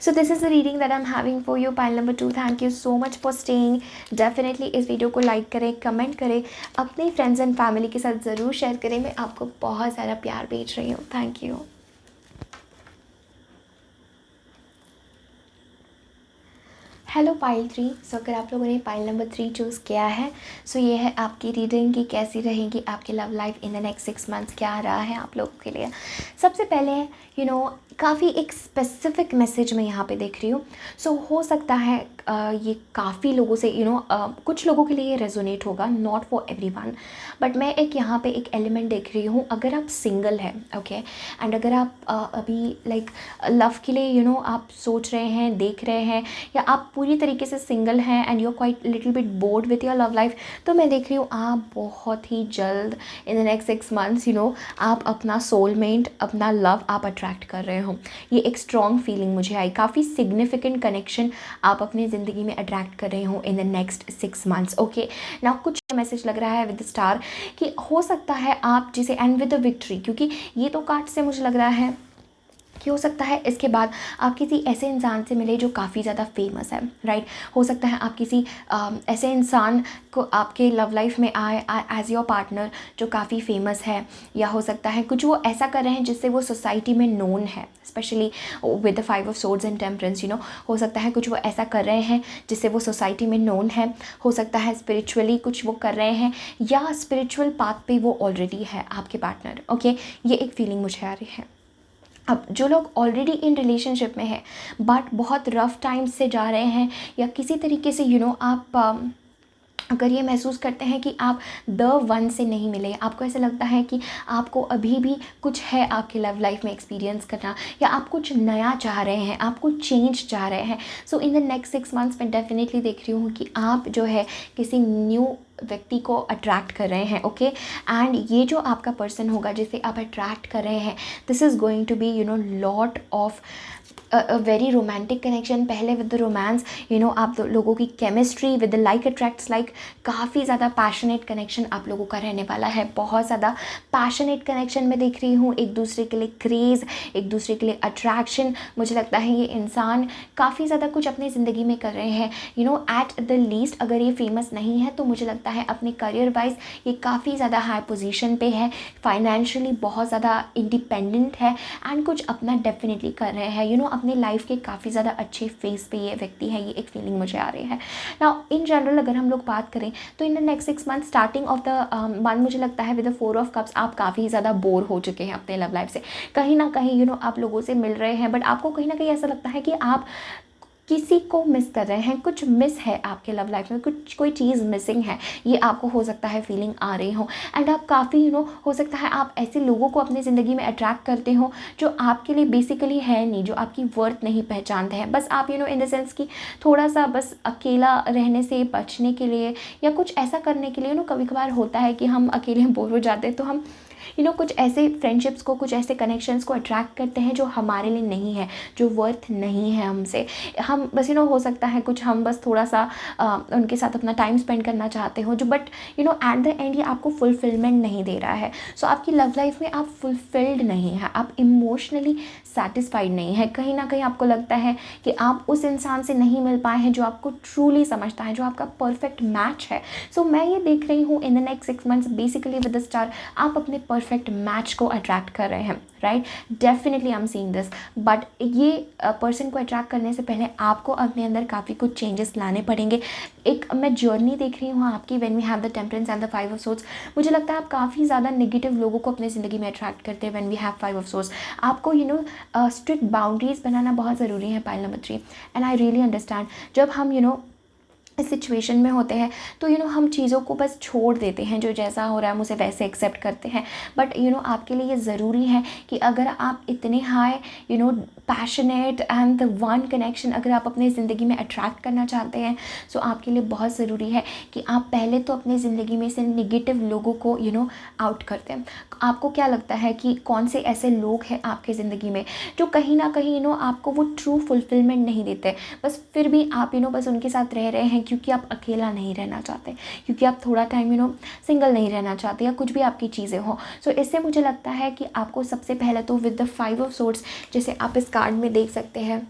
So this is the reading that I'm having for you, pile number 2. Thank you so much for staying. Definitely इस वीडियो को लाइक करें, कमेंट करें, अपने फ्रेंड्स एंड फैमिली के साथ ज़रूर शेयर करें। मैं आपको बहुत सारा प्यार भेज रही हूँ। Thank you. Hello pile 3। सो अगर आप लोगों ने पाइल नंबर 3 चूज़ किया है, सो ये है आपकी रीडिंग कि कैसी रहेगी आपकी love life in the next 6 months, क्या आ रहा है आप लोगों के लिए। सबसे पहले काफ़ी एक स्पेसिफिक मैसेज मैं यहाँ पे देख रही हूँ। सो हो सकता है ये काफ़ी लोगों से कुछ लोगों के लिए ये रेजोनेट होगा, नॉट फॉर एवरीवन, बट मैं एक यहाँ पे एक एलिमेंट देख रही हूँ। अगर आप सिंगल हैं, ओके, एंड अगर आप अभी लाइक लव के लिए आप सोच रहे हैं, देख रहे हैं, या आप पूरी तरीके से सिंगल हैं and you are quite little bit bored with your love life, तो मैं देख रही हूँ आप बहुत ही जल्द इन द नेक्स्ट 6 months आप अपना सोलमेट, अपना लव आप अट्रैक्ट कर रहे हो। ये एक स्ट्रॉन्ग फीलिंग मुझे आई, काफ़ी सिग्निफिकेंट कनेक्शन आप अपनी ज़िंदगी में अट्रैक्ट कर रहे हो इन the next 6 months, okay. Now कुछ मैसेज लग रहा है विद स्टार कि हो सकता है आप जिसे एंड विद द विक्ट्री, क्योंकि ये तो कार्ड से मुझे लग रहा है कि हो सकता है इसके बाद आप किसी ऐसे इंसान से मिले जो काफ़ी ज़्यादा फेमस है, राइट। हो सकता है आप किसी ऐसे इंसान को आपके लव लाइफ में आए एज योर पार्टनर जो काफ़ी फेमस है, या हो सकता है कुछ वो ऐसा कर रहे हैं जिससे वो सोसाइटी में नोन है, specially with the 5 of swords and temperance. हो सकता है कुछ वो ऐसा कर रहे हैं जिससे वो सोसाइटी में नोन है। हो सकता है स्पिरिचुअली कुछ वो कर रहे हैं, या स्पिरिचुअल पाथ पे वो ऑलरेडी है आपके पार्टनर, ओके। ये एक फीलिंग मुझे आ रही है। अब जो लोग ऑलरेडी इन रिलेशनशिप में हैं बट बहुत रफ टाइम्स से जा रहे हैं, या किसी तरीके से आप अगर ये महसूस करते हैं कि आप द वन से नहीं मिले, आपको ऐसा लगता है कि आपको अभी भी कुछ है आपके लव लाइफ में एक्सपीरियंस करना, या आप कुछ नया चाह रहे हैं, आप कुछ चेंज चाह रहे हैं, सो इन द नेक्स्ट 6 मंथ्स मैं डेफिनेटली देख रही हूँ कि आप जो है किसी न्यू व्यक्ति को अट्रैक्ट कर रहे हैं, ओके। एंड ये जो आपका पर्सन होगा जिसे आप अट्रैक्ट कर रहे हैं, this is going to be lot of very romantic connection. पहले विद द रोमांस आप लोगों की chemistry with the like attracts like, काफ़ी ज़्यादा पैशनेट कनेक्शन आप लोगों का रहने वाला है। बहुत ज़्यादा पैशनेट कनेक्शन में देख रही हूँ, एक दूसरे के लिए क्रेज़, एक दूसरे के लिए अट्रैक्शन। मुझे लगता है ये इंसान काफ़ी ज़्यादा कुछ अपनी ज़िंदगी में कर रहे हैं, एट द लीस्ट अगर ये फेमस नहीं है तो मुझे लगता है अपने करियर वाइज ये काफ़ी ज़्यादा हाई पोजीशन पे है, फाइनेंशियली बहुत ज़्यादा इंडिपेंडेंट है, एंड कुछ अपना डेफिनेटली कर रहे हैं, अपने लाइफ के काफ़ी ज़्यादा अच्छे फेस पे ये व्यक्ति है, ये एक फीलिंग मुझे आ रही है। नाउ इन जनरल अगर हम लोग बात करें तो in the next 6 month starting of the month मुझे लगता है विद द 4 ऑफ कप्स आप काफ़ी ज़्यादा बोर हो चुके हैं अपने लव लाइफ से। कहीं ना कहीं आप लोगों से मिल रहे हैं, बट आपको कहीं ना कहीं ऐसा लगता है कि आप किसी को मिस कर रहे हैं, कुछ मिस है आपके लव लाइफ में, कुछ कोई चीज़ मिसिंग है, ये आपको हो सकता है फीलिंग आ रही हो। एंड आप काफ़ी हो सकता है आप ऐसे लोगों को अपनी ज़िंदगी में अट्रैक्ट करते हो जो आपके लिए बेसिकली है नहीं, जो आपकी वर्थ नहीं पहचानते हैं। बस आप इन द सेंस कि थोड़ा सा बस अकेला रहने से बचने के लिए या कुछ ऐसा करने के लिए कभी कभार होता है कि हम अकेले बोर हो जाते हैं, तो हम कुछ ऐसे फ्रेंडशिप्स को, कुछ ऐसे कनेक्शंस को अट्रैक्ट करते हैं जो हमारे लिए नहीं है, जो वर्थ नहीं है हमसे। हम बस हो सकता है कुछ हम बस थोड़ा सा उनके साथ अपना टाइम स्पेंड करना चाहते हो, जो बट एट द एंड ये आपको फुलफिलमेंट नहीं दे रहा है। सो आपकी लव लाइफ में आप फुलफिल्ड नहीं है, आप इमोशनली सेटिस्फाइड नहीं है। कहीं ना कहीं आपको लगता है कि आप उस इंसान से नहीं मिल पाए हैं जो आपको ट्रूली समझता है, जो आपका परफेक्ट मैच है। सो मैं ये देख रही हूँ इन the next 6 months basically with the star आप अपने परफेक्ट मैच को अट्रैक्ट कर रहे हैं, right. Definitely I am seeing this, but ये पर्सन को अट्रैक्ट करने से पहले आपको अपने अंदर काफ़ी कुछ चेंजेस लाने पड़ेंगे। एक मैं जर्नी देख रही हूँ आपकी, when we have the temperance and the 5 of swords. मुझे लगता है आप काफ़ी ज़्यादा नेगेटिव लोगों को अपनी ज़िंदगी में अट्रैक्ट करते हैं when we have 5 of swords. आपको स्ट्रिक्ट बाउंड्रीज बनाना बहुत ज़रूरी है, pile number 3। And I really understand जब हम इस सिचुएशन में होते हैं तो हम चीज़ों को बस छोड़ देते हैं, जो जैसा हो रहा है हम उसे वैसे एक्सेप्ट करते हैं। बट आपके लिए ये ज़रूरी है कि अगर आप इतने high passionate and the one connection अगर आप अपनी ज़िंदगी में अट्रैक्ट करना चाहते हैं, सो आपके लिए बहुत ज़रूरी है कि आप पहले तो अपनी ज़िंदगी में से नेगेटिव लोगों को आउट कर दें। आपको क्या लगता है कि कौन से ऐसे लोग हैं आपकी ज़िंदगी में जो कहीं ना कहीं आपको वो ट्रू फुलफिलमेंट नहीं देते, बस फिर भी आप बस उनके साथ रह रहे हैं क्योंकि आप अकेला नहीं रहना चाहते, क्योंकि आप थोड़ा टाइम सिंगल नहीं रहना चाहते, या कुछ भी आपकी चीज़ें हो। सो इससे मुझे लगता है कि आपको सबसे पहले तो विद द 5 ऑफ सोर्ड्स, जैसे आप इस कार्ड में देख सकते हैं,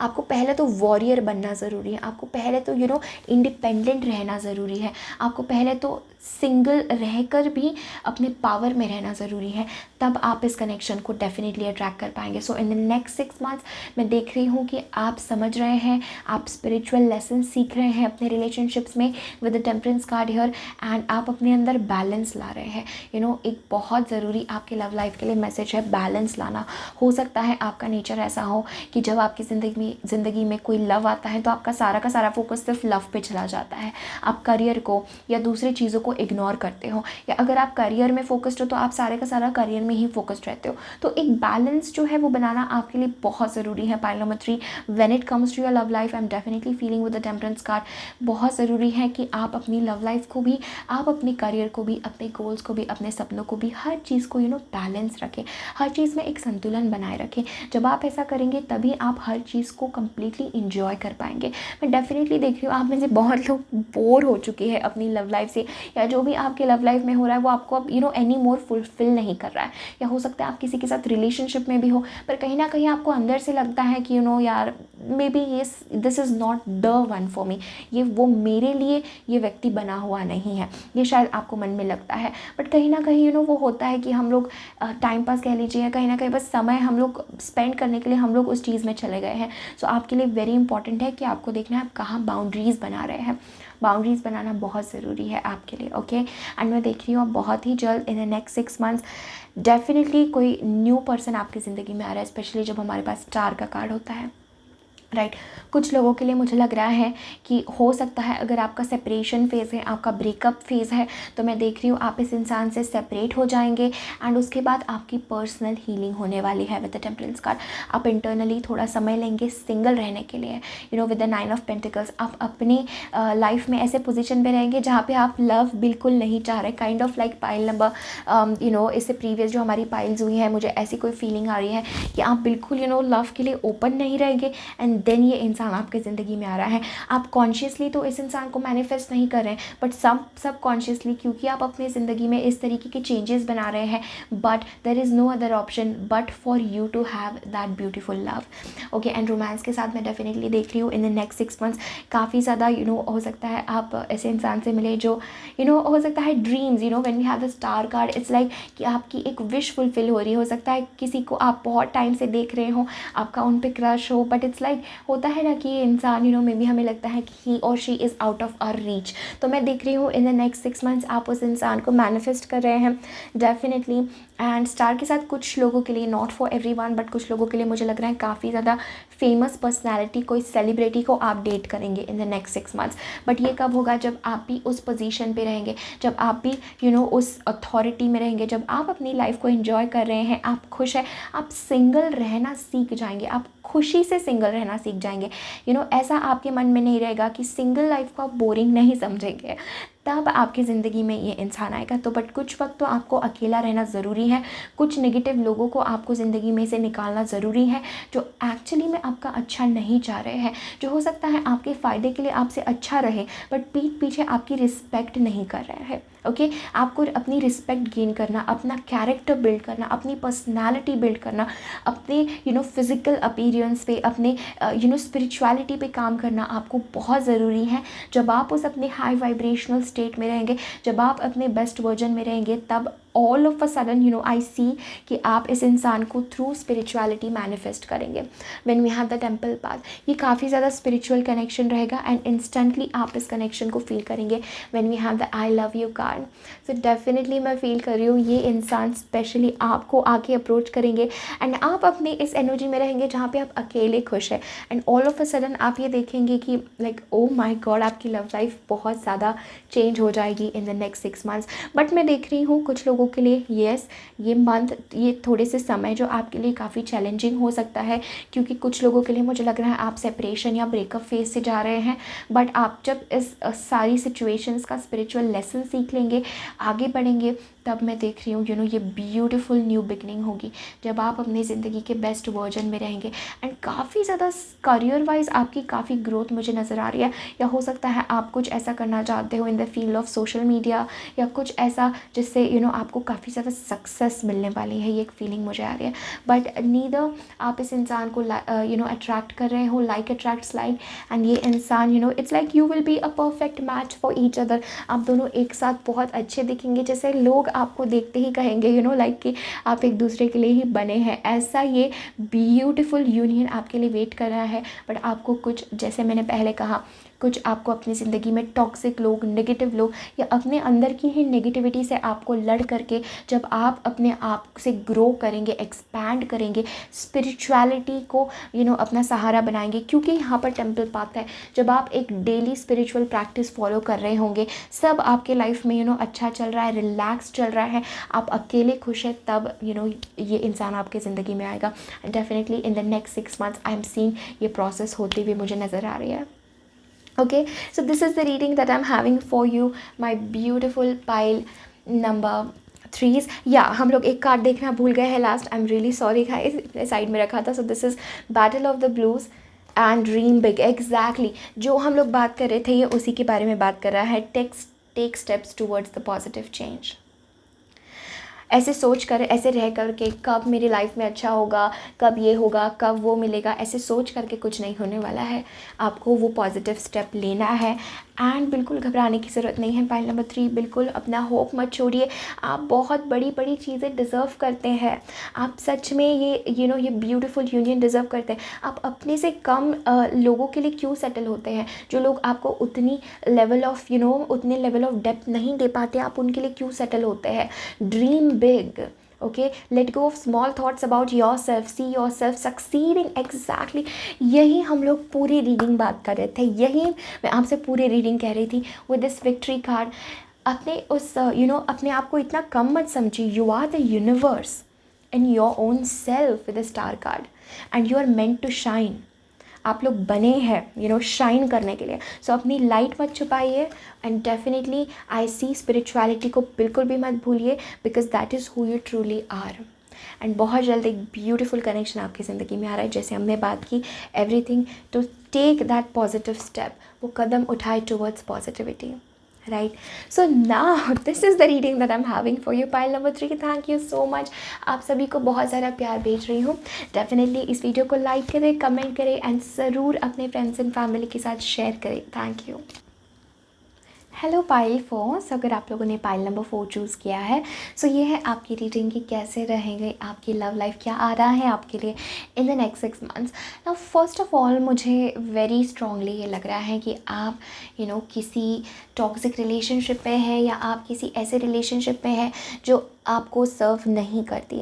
आपको पहले तो वॉरियर बनना ज़रूरी है, आपको पहले तो इंडिपेंडेंट रहना ज़रूरी है, आपको पहले तो सिंगल रहकर भी अपने पावर में रहना ज़रूरी है, तब आप इस कनेक्शन को डेफिनेटली अट्रैक्ट कर पाएंगे। सो इन द नेक्स्ट 6 मंथ्स मैं देख रही हूँ कि आप समझ रहे हैं, आप स्पिरिचुअल लेसन सीख रहे हैं अपने रिलेशनशिप्स में with the temperance card here, and आप अपने अंदर बैलेंस ला रहे हैं। एक बहुत ज़रूरी आपके लव लाइफ के लिए मैसेज है बैलेंस लाना। हो सकता है आपका नेचर ऐसा हो कि जब आपकी ज़िंदगी में कोई लव आता है तो आपका सारा का सारा फोकस सिर्फ लव पे चला जाता है, आप करियर को या दूसरी चीज़ों को इग्नोर करते हो, या अगर आप करियर में फोकस्ड हो तो आप सारे का सारा करियर में ही फोकस्ड रहते हो। तो एक बैलेंस जो है वो बनाना आपके लिए बहुत ज़रूरी है। Pile number 3, when it comes to your love life, I am definitely feeling with the temperance card, बहुत ज़रूरी है कि आप अपनी लव लाइफ को भी, आप अपने करियर को भी, अपने गोल्स को भी, अपने सपनों को भी, हर चीज़ को बैलेंस रखें, हर चीज़ में एक संतुलन बनाए रखें। जब आप ऐसा करेंगे तभी आप हर चीज़ को कम्प्लीटली इंजॉय कर पाएंगे। मैं डेफिनेटली देख रही हूँ आप में से बहुत लोग बोर हो चुके हैं अपनी लव लाइफ से, या जो भी आपके लव लाइफ में हो रहा है वो आपको अब एनी मोर फुलफिल नहीं कर रहा है, या हो सकता है आप किसी के साथ रिलेशनशिप में भी हो पर कहीं ना कहीं आपको अंदर से लगता है कि यार मे बी ये this is not the one for me, ये वो मेरे लिए ये व्यक्ति बना हुआ नहीं है, ये शायद आपको मन में लगता है। बट कहीं ना कहीं वो होता है कि हम लोग टाइम पास कह लीजिए, कहीं ना कहीं बस समय हम लोग स्पेंड करने के लिए हम लोग उस चीज़ में चले गए हैं। सो आपके लिए वेरी इंपॉर्टेंट है कि आपको देखना है आप कहाँ बाउंड्रीज़ बना रहे हैं। बाउंड्रीज़ बनाना बहुत ज़रूरी है आपके लिए, ओके। एंड मैं देख रही हूँ बहुत ही जल्द इन द नेक्स्ट 6 मंथ्स डेफिनेटली कोई न्यू पर्सन आपकी ज़िंदगी में आ रहा है, स्पेशली जब हमारे पास स्टार का कार्ड होता है। राइट कुछ लोगों के लिए मुझे लग रहा है कि हो सकता है अगर आपका सेपरेशन फेज़ है, आपका ब्रेकअप फेज़ है, तो मैं देख रही हूँ आप इस इंसान से सेपरेट हो जाएंगे एंड उसके बाद आपकी पर्सनल हीलिंग होने वाली है विद द टेम्परेंस कार्ड। आप इंटरनली थोड़ा समय लेंगे सिंगल रहने के लिए, विद द 9 ऑफ पेंटिकल्स। आप अपनी लाइफ में ऐसे पोजीशन पे रहेंगे जहाँ पे आप लव बिल्कुल नहीं चाह रहे, kind of like pile number इससे प्रीवियस जो हमारी पाइल्स हुई हैं, मुझे ऐसी कोई फीलिंग आ रही है कि आप बिल्कुल लव के लिए ओपन नहीं रहेंगे एंड देन ये इंसान आपकी ज़िंदगी में आ रहा है। आप कॉन्शियसली तो इस इंसान को मैनिफेस्ट नहीं कर रहे हैं, बट सब कॉन्शियसली, क्योंकि आप अपनी ज़िंदगी में इस तरीके के चेंजेस बना रहे हैं, but there is no other option but for you to have that beautiful love. Okay, and romance के साथ मैं डेफिनेटली देख रही हूँ इन द नेक्स्ट 6 मंथ्स काफ़ी ज़्यादा हो सकता है आप ऐसे इंसान से मिले जो हो सकता है dreams, when we have the star card, it's like कि आपकी एक विश फुलफिल हो रही हो सकता है किसी को आप बहुत टाइम से देख रहे हो, आपका उन पे क्रश हो, बट इट्स लाइक होता है ना कि ये इंसान मे बी हमें लगता है कि ही और she is out of our reach. तो मैं देख रही हूँ इन द नेक्स्ट 6 मंथ्स आप उस इंसान को मैनिफेस्ट कर रहे हैं डेफिनेटली। एंड स्टार के साथ कुछ लोगों के लिए, नॉट फॉर एवरीवन, बट कुछ लोगों के लिए मुझे लग रहा है काफ़ी ज़्यादा फेमस पर्सनैलिटी, कोई सेलिब्रिटी को आप डेट करेंगे इन द नेक्स्ट 6 मंथ्स। बट ये कब होगा? जब आप भी उस पोजीशन पे रहेंगे, जब आप भी उस अथॉरिटी में रहेंगे, जब आप अपनी लाइफ को एंजॉय कर रहे हैं, आप खुश हैं, आप सिंगल रहना सीख जाएंगे, आप खुशी से सिंगल रहना सीख जाएंगे। ऐसा आपके मन में नहीं रहेगा कि सिंगल लाइफ को आप बोरिंग नहीं समझेंगे, तब आपकी ज़िंदगी में ये इंसान आएगा। तो बट कुछ वक्त तो आपको अकेला रहना ज़रूरी है, कुछ नेगेटिव लोगों को आपको ज़िंदगी में से निकालना ज़रूरी है जो एक्चुअली में आपका अच्छा नहीं चाह रहे हैं, जो हो सकता है आपके फ़ायदे के लिए आपसे अच्छा रहे बट पीठ पीछे आपकी रिस्पेक्ट नहीं कर रहे हैं। ओके, आपको अपनी रिस्पेक्ट गेन करना, अपना कैरेक्टर बिल्ड करना, अपनी पर्सनालिटी बिल्ड करना, अपने फिज़िकल अपीयरेंस पे, अपने स्पिरिचुअलिटी पे काम करना आपको बहुत ज़रूरी है। जब आप उस अपने हाई वाइब्रेशनल स्टेट में रहेंगे, जब आप अपने बेस्ट वर्जन में रहेंगे, तब all of a sudden I see कि आप इस इंसान को थ्रू स्पिरिचुअलिटी मैनिफेस्ट करेंगे। When we have the temple path, ये काफ़ी ज़्यादा स्पिरिचुअल कनेक्शन रहेगा एंड इंस्टेंटली आप इस कनेक्शन को फील करेंगे when we have the I love you card. So definitely मैं फील कर रही हूँ ये इंसान स्पेशली आपको आके अप्रोच करेंगे एंड आप अपने इस एनर्जी में रहेंगे जहाँ पे आप अकेले खुश हैं and all of a sudden आप ये देखेंगे कि लाइक ओ माई गॉड, आपकी लव लाइफ बहुत ज़्यादा चेंज हो जाएगी इन द नेक्स्ट 6 मंथ्स। बट मैं देख रही हूँ कुछ लोगों के लिए येस, ये मंथ, ये थोड़े से समय जो आपके लिए काफ़ी चैलेंजिंग हो सकता है, क्योंकि कुछ लोगों के लिए मुझे लग रहा है आप सेपरेशन या ब्रेकअप फेज से जा रहे हैं। बट आप जब इस सारी सिचुएशंस का स्पिरिचुअल लेसन सीख लेंगे, आगे बढ़ेंगे, तब मैं देख रही हूँ ये ब्यूटीफुल न्यू बिगनिंग होगी जब आप अपनी ज़िंदगी के बेस्ट वर्जन में रहेंगे एंड काफ़ी ज़्यादा करियर वाइज आपकी काफ़ी ग्रोथ मुझे नज़र आ रही है। या हो सकता है आप कुछ ऐसा करना चाहते हो in the field of social media या कुछ ऐसा जिससे आपको काफ़ी ज़्यादा सक्सेस मिलने वाली है, ये एक फीलिंग मुझे आ रही है। बट नीदर आप इस इंसान को अट्रैक्ट कर रहे हो, लाइक अट्रैक्ट्स लाइक, एंड ये इंसान it's like you will be a perfect match for each other. आप दोनों एक साथ बहुत अच्छे दिखेंगे, जैसे लोग आपको देखते ही कहेंगे लाइक कि आप एक दूसरे के लिए ही बने हैं। ऐसा ये ब्यूटीफुल यूनियन आपके लिए वेट कर रहा है। बट आपको कुछ, जैसे मैंने पहले कहा, कुछ आपको अपनी ज़िंदगी में टॉक्सिक लोग, नेगेटिव लोग या अपने अंदर की ही नेगेटिविटी से आपको लड़ करके जब आप अपने आप से ग्रो करेंगे, एक्सपैंड करेंगे, स्पिरिचुअलिटी को अपना सहारा बनाएंगे, क्योंकि यहाँ पर टेम्पल पाथ है। जब आप एक डेली स्पिरिचुअल प्रैक्टिस फॉलो कर रहे होंगे, सब आपके लाइफ में अच्छा चल रहा है, रिलैक्स चल रहा है, आप अकेले खुश हैं, तब ये इंसान आपके ज़िंदगी में आएगा। Definitely in the next 6 months I am seeing ये प्रोसेस होते हुए मुझे नज़र आ रही है। Okay, so this is the reading that I'm having for you, my beautiful pile number 3s. हम लोग एक कार्ड देखना भूल गए हैं last, I am really sorry guys, side में रखा था। So this is battle of the blues and dream big. Exactly जो हम लोग बात कर रहे थे ये उसी के बारे में बात कर रहा है। Take steps towards the positive change. ऐसे सोच कर, ऐसे रह कर के कब मेरी लाइफ में अच्छा होगा, कब ये होगा, कब वो मिलेगा, ऐसे सोच करके कुछ नहीं होने वाला है। आपको वो पॉजिटिव स्टेप लेना है एंड बिल्कुल घबराने की ज़रूरत नहीं है। पाइल नंबर 3, बिल्कुल अपना होप मत छोड़िए। आप बहुत बड़ी बड़ी चीज़ें डिज़र्व करते हैं। आप सच में ये ब्यूटीफुल यूनियन डिज़र्व करते हैं। आप अपने से कम लोगों के लिए क्यों सेटल होते हैं? जो लोग आपको उतनी लेवल ऑफ उतने लेवल ऑफ डेप्थ नहीं दे पाते, आप उनके लिए क्यों सेटल होते हैं? Dream big. Okay, let go of small thoughts about your self, see your self succeeding exactly. यही हम लोग पूरी रीडिंग बात कर रहे थे, यही मैं आपसे पूरी रीडिंग कह रही थी विद दिस विक्ट्री कार्ड। अपने उस अपने आप को इतना कम मत समझिए। You are the universe in your own self with the star card and you are meant to shine. आप लोग बने हैं शाइन करने के लिए। सो अपनी लाइट मत छुपाइए and definitely I see spirituality को बिल्कुल भी मत भूलिए, because that is who you truly are. And बहुत जल्द एक ब्यूटीफुल कनेक्शन आपकी ज़िंदगी में आ रहा है, जैसे हमने बात की everything to take that positive step, वो कदम उठाए towards positivity, right. So now this is the reading that I am having for you, pile number 3। Thank you so much. आप सभी को बहुत सारा प्यार भेज रही हूँ। डेफिनेटली इस वीडियो को लाइक करें, कमेंट करें एंड ज़रूर अपने फ्रेंड्स एंड फैमिली के साथ शेयर करें। Thank you. Hello pile 4। सो अगर आप लोगों ने पाइल नंबर 4 चूज़ किया है, सो ये है आपकी रीडिंग की कैसे रहेंगे आपकी लव लाइफ, क्या आ रहा है आपके लिए इन the next 6 months. Now first of all मुझे वेरी स्ट्रांगली ये लग रहा है कि आप किसी टॉक्सिक रिलेशनशिप में है, या आप किसी ऐसे रिलेशनशिप में है जो आपको सर्व नहीं करती,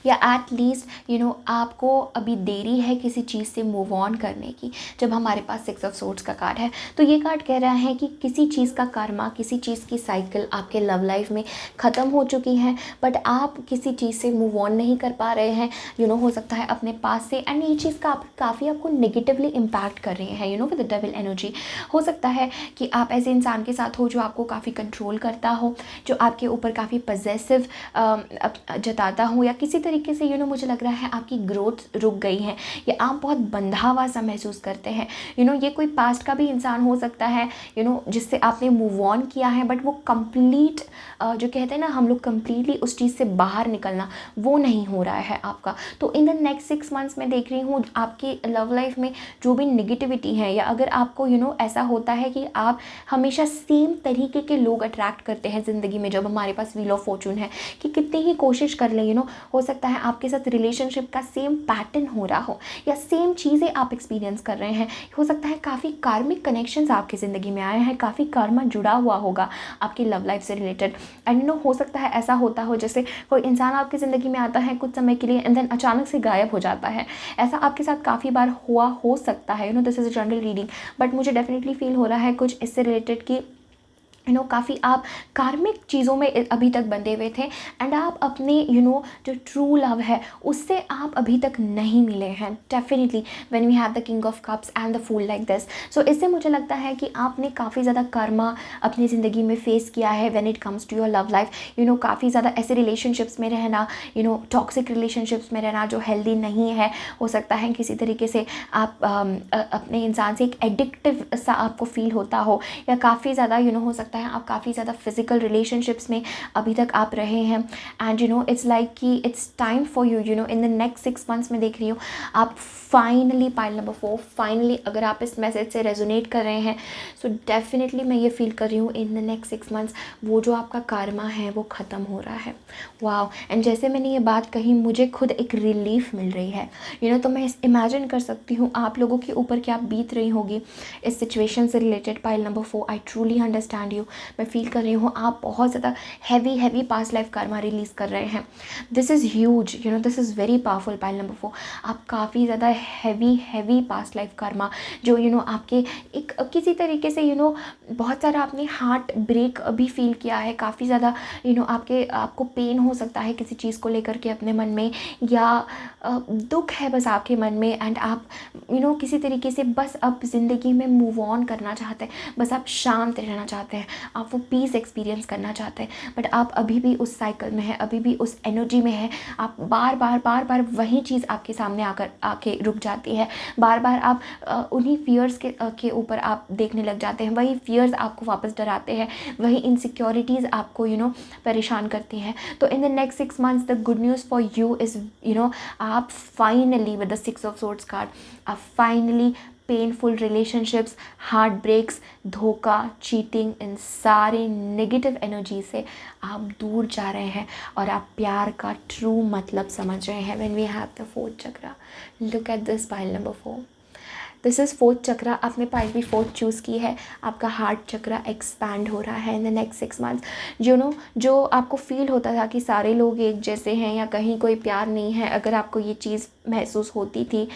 या एट लीस्ट आपको अभी देरी है किसी चीज़ से मूव ऑन करने की। जब हमारे पास 6 ऑफ सोर्ड्स का कार्ड है, तो ये कार्ड कह रहा है कि किसी चीज़ का कर्मा, किसी चीज़ की साइकिल आपके लव लाइफ में ख़त्म हो चुकी है, बट आप किसी चीज़ से मूव ऑन नहीं कर पा रहे हैं हो सकता है अपने पास से। एंड ये चीज़ का काफ़ी आपको नेगेटिवली इम्पैक्ट कर रही है विद द डेविल एनर्जी। हो सकता है कि आप ऐसे इंसान के साथ हो जो आपको काफ़ी कंट्रोल करता हो, जो आपके ऊपर काफ़ी पजेसिव जताता हूँ, या किसी तरीके से मुझे लग रहा है आपकी ग्रोथ रुक गई है, या आप बहुत बंधा हुआ सा महसूस करते हैं। ये कोई पास्ट का भी इंसान हो सकता है जिससे आपने मूव ऑन किया है, बट वो कंप्लीट जो कहते हैं ना हम लोग कंप्लीटली उस चीज़ से बाहर निकलना, वो नहीं हो रहा है आपका। तो इन द नेक्स्ट 6 मंथ्स में देख रही हूँ आपकी लव लाइफ में जो भी नेगेटिविटी है, या अगर आपको ऐसा होता है कि आप हमेशा सेम तरीके के लोग अट्रैक्ट करते हैं ज़िंदगी में, जब हमारे पास व्हील ऑफ फॉर्चून है कि कितनी ही कोशिश कर लें हो सकता है आपके साथ रिलेशनशिप का सेम पैटर्न हो रहा हो, या सेम चीज़ें आप एक्सपीरियंस कर रहे हैं। हो सकता है काफ़ी कार्मिक कनेक्शंस आपकी ज़िंदगी में आए हैं, काफ़ी कर्मा जुड़ा हुआ होगा आपकी लव लाइफ से रिलेटेड। एंड हो सकता है ऐसा होता हो जैसे कोई इंसान आपकी ज़िंदगी में आता है कुछ समय के लिए एंड देन अचानक से गायब हो जाता है। ऐसा आपके साथ काफ़ी बार हुआ हो सकता है। This is a general reading, but मुझे डेफिनेटली फील हो रहा है कुछ इससे रिलेटेड कि काफ़ी आप कार्मिक चीज़ों में अभी तक बंधे हुए थे, एंड आप अपने जो ट्रू लव है उससे आप अभी तक नहीं मिले हैं। Definitely when we have the king of cups and the fool like this, so इससे मुझे लगता है कि आपने काफ़ी ज़्यादा कर्मा अपनी ज़िंदगी में फेस किया है when it comes to your love life. काफ़ी ज़्यादा ऐसे रिलेशनशिप्स में रहना, टॉक्सिक रिलेशनशिप्स में रहना जो हेल्दी नहीं है। हो सकता है किसी तरीके से आप अपने इंसान से एक एडिक्टिव सा आपको फील होता हो, या काफ़ी ज़्यादा हो सकता है आप काफ़ी ज़्यादा फिजिकल रिलेशनशिप्स में अभी तक आप रहे हैं। एंड इट्स लाइक कि it's time for you in the next 6 months में देख रही हूँ आप फाइनली, पाइल नंबर 4, फाइनली अगर आप इस मैसेज से रेजोनेट कर रहे हैं, सो डेफिनेटली मैं ये फील कर रही हूँ इन द नेक्स्ट 6 मंथ्स वो जो आपका कर्मा है वो ख़त्म हो रहा है। वाओ। एंड जैसे मैंने ये बात कही मुझे खुद एक रिलीफ मिल रही है तो मैं इमेजिन कर सकती हूँ आप लोगों के ऊपर क्या बीत रही होगी इस सिचुएशन से related. Pile number 4, I truly understand you. मैं फील कर रही हूँ आप बहुत ज़्यादा heavy past life Karma release कर रहे हैं। This is huge, this is very powerful. Pile number 4, आप काफ़ी ज़्यादा हैवी पास्ट लाइफ कर्मा जो आपके एक किसी तरीके से बहुत सारा आपने हार्ट ब्रेक भी फील किया है, काफ़ी ज़्यादा आपको पेन हो सकता है किसी चीज़ को लेकर के अपने मन में, या दुख है बस आपके मन में, एंड आप किसी तरीके से बस अब ज़िंदगी में मूव ऑन करना चाहते हैं, बस आप शांत रहना चाहते हैं, आप वो पीस एक्सपीरियंस करना चाहते हैं, बट आप अभी भी उस साइकिल में है, अभी भी उस एनर्जी में है। आप बार बार वही चीज़ आपके सामने आके रुक जाती है, बार बार आप उन्हीं फियर्स के ऊपर आप देखने लग जाते हैं, वही फियर्स आपको वापस डराते हैं, वही इनसिक्योरिटीज़ आपको परेशान करती हैं। तो in the next 6 months the good news for you is आप finally with the 6 of swords card, आप finally painful relationships, heart breaks, धोखा, चीटिंग, इन सारे नेगेटिव एनर्जी से आप दूर जा रहे हैं और आप प्यार का ट्रू मतलब समझ रहे हैं। When we have the 4th chakra, look at this, pile number 4, this is fourth chakra, आपने पाइल फोर्थ चूज़ की है। आपका हार्ट चक्रा एक्सपैंड हो रहा है इन द नेक्स्ट 6 मंथ्स। जो आपको फील होता था कि सारे लोग एक जैसे हैं या कहीं कोई प्यार नहीं है, अगर आपको ये चीज़ महसूस होती थी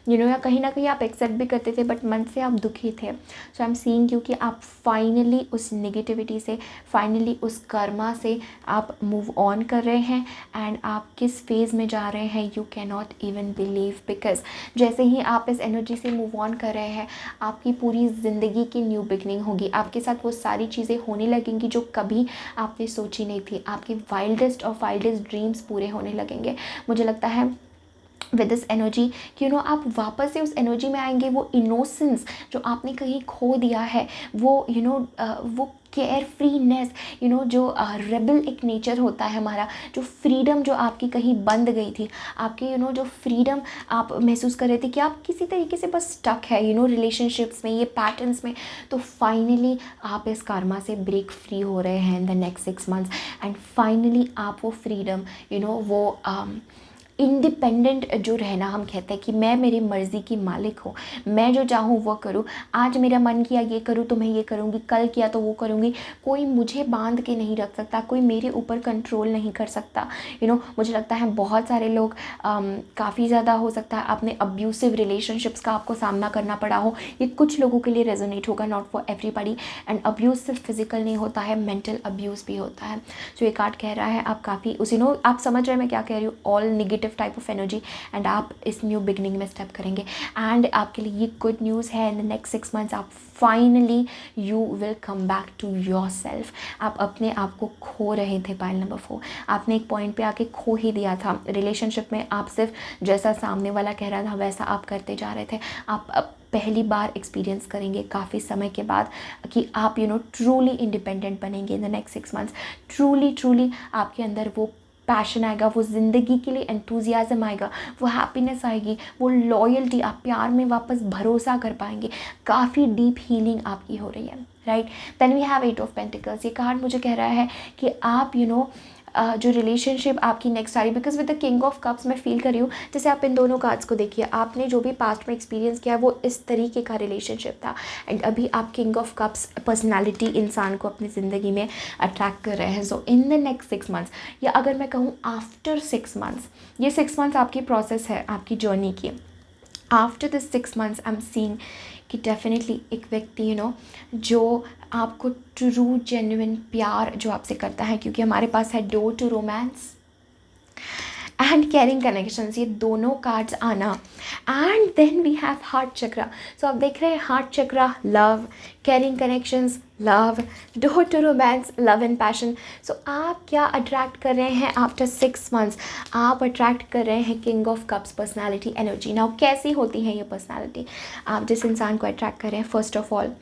या कहीं ना कहीं आप एक्सेप्ट भी करते थे बट मन से आप दुखी थे। सो आई एम सीइंग क्योंकि आप फाइनली उस नेगेटिविटी से, फाइनली उस कर्मा से आप मूव ऑन कर रहे हैं। एंड आप किस फेज़ में जा रहे हैं you can not even believe, because जैसे ही आप इस एनर्जी से मूव ऑन कर रहे हैं आपकी पूरी ज़िंदगी की न्यू बिगनिंग होगी। आपके साथ वो सारी चीज़ें होने लगेंगी जो कभी आपने सोची नहीं थी। आपकी वाइल्डेस्ट और वाइल्डेस्ट ड्रीम्स पूरे होने लगेंगे। मुझे लगता है विद दिस एनर्जी कि आप वापस से उस एनर्जी में आएंगे। वो इनोसेंस जो आपने कहीं खो दिया है, वो वो केयर फ्रीनेस, जो रेबल एक नेचर होता है हमारा, जो फ्रीडम जो आपकी कहीं बंद गई थी, आपकी जो फ्रीडम आप महसूस कर रहे थे कि आप किसी तरीके से बस स्टक है रिलेशनशिप्स में, ये पैटर्न्स में, तो फाइनली आप इस कर्मा से ब्रेक फ्री हो रहे हैं in the next 6 months. And finally आप वो फ्रीडम वो इंडिपेंडेंट जो रहना, हम कहते हैं कि मैं मेरी मर्ज़ी की मालिक हूँ, मैं जो चाहूँ वो करूँ, आज मेरा मन किया ये करूँ तो मैं ये करूँगी, कल किया तो वो करूँगी, कोई मुझे बांध के नहीं रख सकता, कोई मेरे ऊपर कंट्रोल नहीं कर सकता। मुझे लगता है बहुत सारे लोग काफ़ी ज़्यादा हो सकता है आपने अब्यूसिव रिलेशनशिप्स का आपको सामना करना पड़ा हो। ये कुछ लोगों के लिए रेजोनेट होगा, not for everybody. And abuse सिर्फ फिजिकल नहीं होता है, मेंटल अब्यूज़ भी होता है। सो ये कार्ड कह रहा है आप काफ़ी उस आप समझ रहे हैं मैं क्या कह रही हूँ, all negative type of energy, and आप इस न्यू बिगनिंग में स्टेप करेंगे। एंड आपके लिए ये गुड न्यूज़ है, इन द नेक्स्ट 6 मंथ्स आप finally you will come back to yourself. आप अपने आप को खो रहे थे पाइल नंबर 4, आपने एक पॉइंट पे आके खो ही दिया था रिलेशनशिप में। आप सिर्फ जैसा सामने वाला कह रहा था वैसा आप करते जा रहे थे। आप पहली बार एक्सपीरियंस करेंगे काफ़ी समय के बाद कि आप ट्रूली इंडिपेंडेंट बनेंगे इन द नेक्स्ट 6 मंथ्स। ट्रूली आपके अंदर वो पैशन आएगा, वो ज़िंदगी के लिए एंथुजियाज़म आएगा, वो हैप्पीनेस आएगी, वो लॉयल्टी, आप प्यार में वापस भरोसा कर पाएंगे। काफ़ी डीप हीलिंग आपकी हो रही है, right. Then we have 8 of pentacles. ये कार्ड मुझे कह रहा है कि आप जो रिलेशनशिप आपकी नेक्स्ट आ रही, because with the king of cups मैं फील कर रही हूँ जैसे आप इन दोनों कार्ड्स को देखिए, आपने जो भी पास्ट में एक्सपीरियंस किया वो इस तरीके का रिलेशनशिप था। एंड अभी आप किंग ऑफ कप्स पर्सनालिटी इंसान को अपनी ज़िंदगी में अट्रैक्ट कर रहे हैं। सो इन द नेक्स्ट 6 मंथ्स, या अगर मैं कहूँ आफ्टर 6 मंथ्स, ये 6 मंथ्स आपकी प्रोसेस है आपकी जर्नी की। After this 6 months I am seeing कि डेफिनेटली एक व्यक्ति जो आपको ट्रू जेन्युइन प्यार जो आपसे करता है, क्योंकि हमारे पास है door to romance and caring connections, ये दोनों कार्ड्स आना। And then we have heart chakra. So आप देख रहे हैं heart chakra, love, caring connections, love, door to romance, love and passion. So आप क्या अट्रैक्ट कर रहे हैं आफ्टर 6 मंथ्स? आप अट्रैक्ट कर रहे हैं king of cups personality energy. Now कैसी होती है ये पर्सनालिटी? आप जिस इंसान को अट्रैक्ट कर रहे हैं, फर्स्ट ऑफ ऑल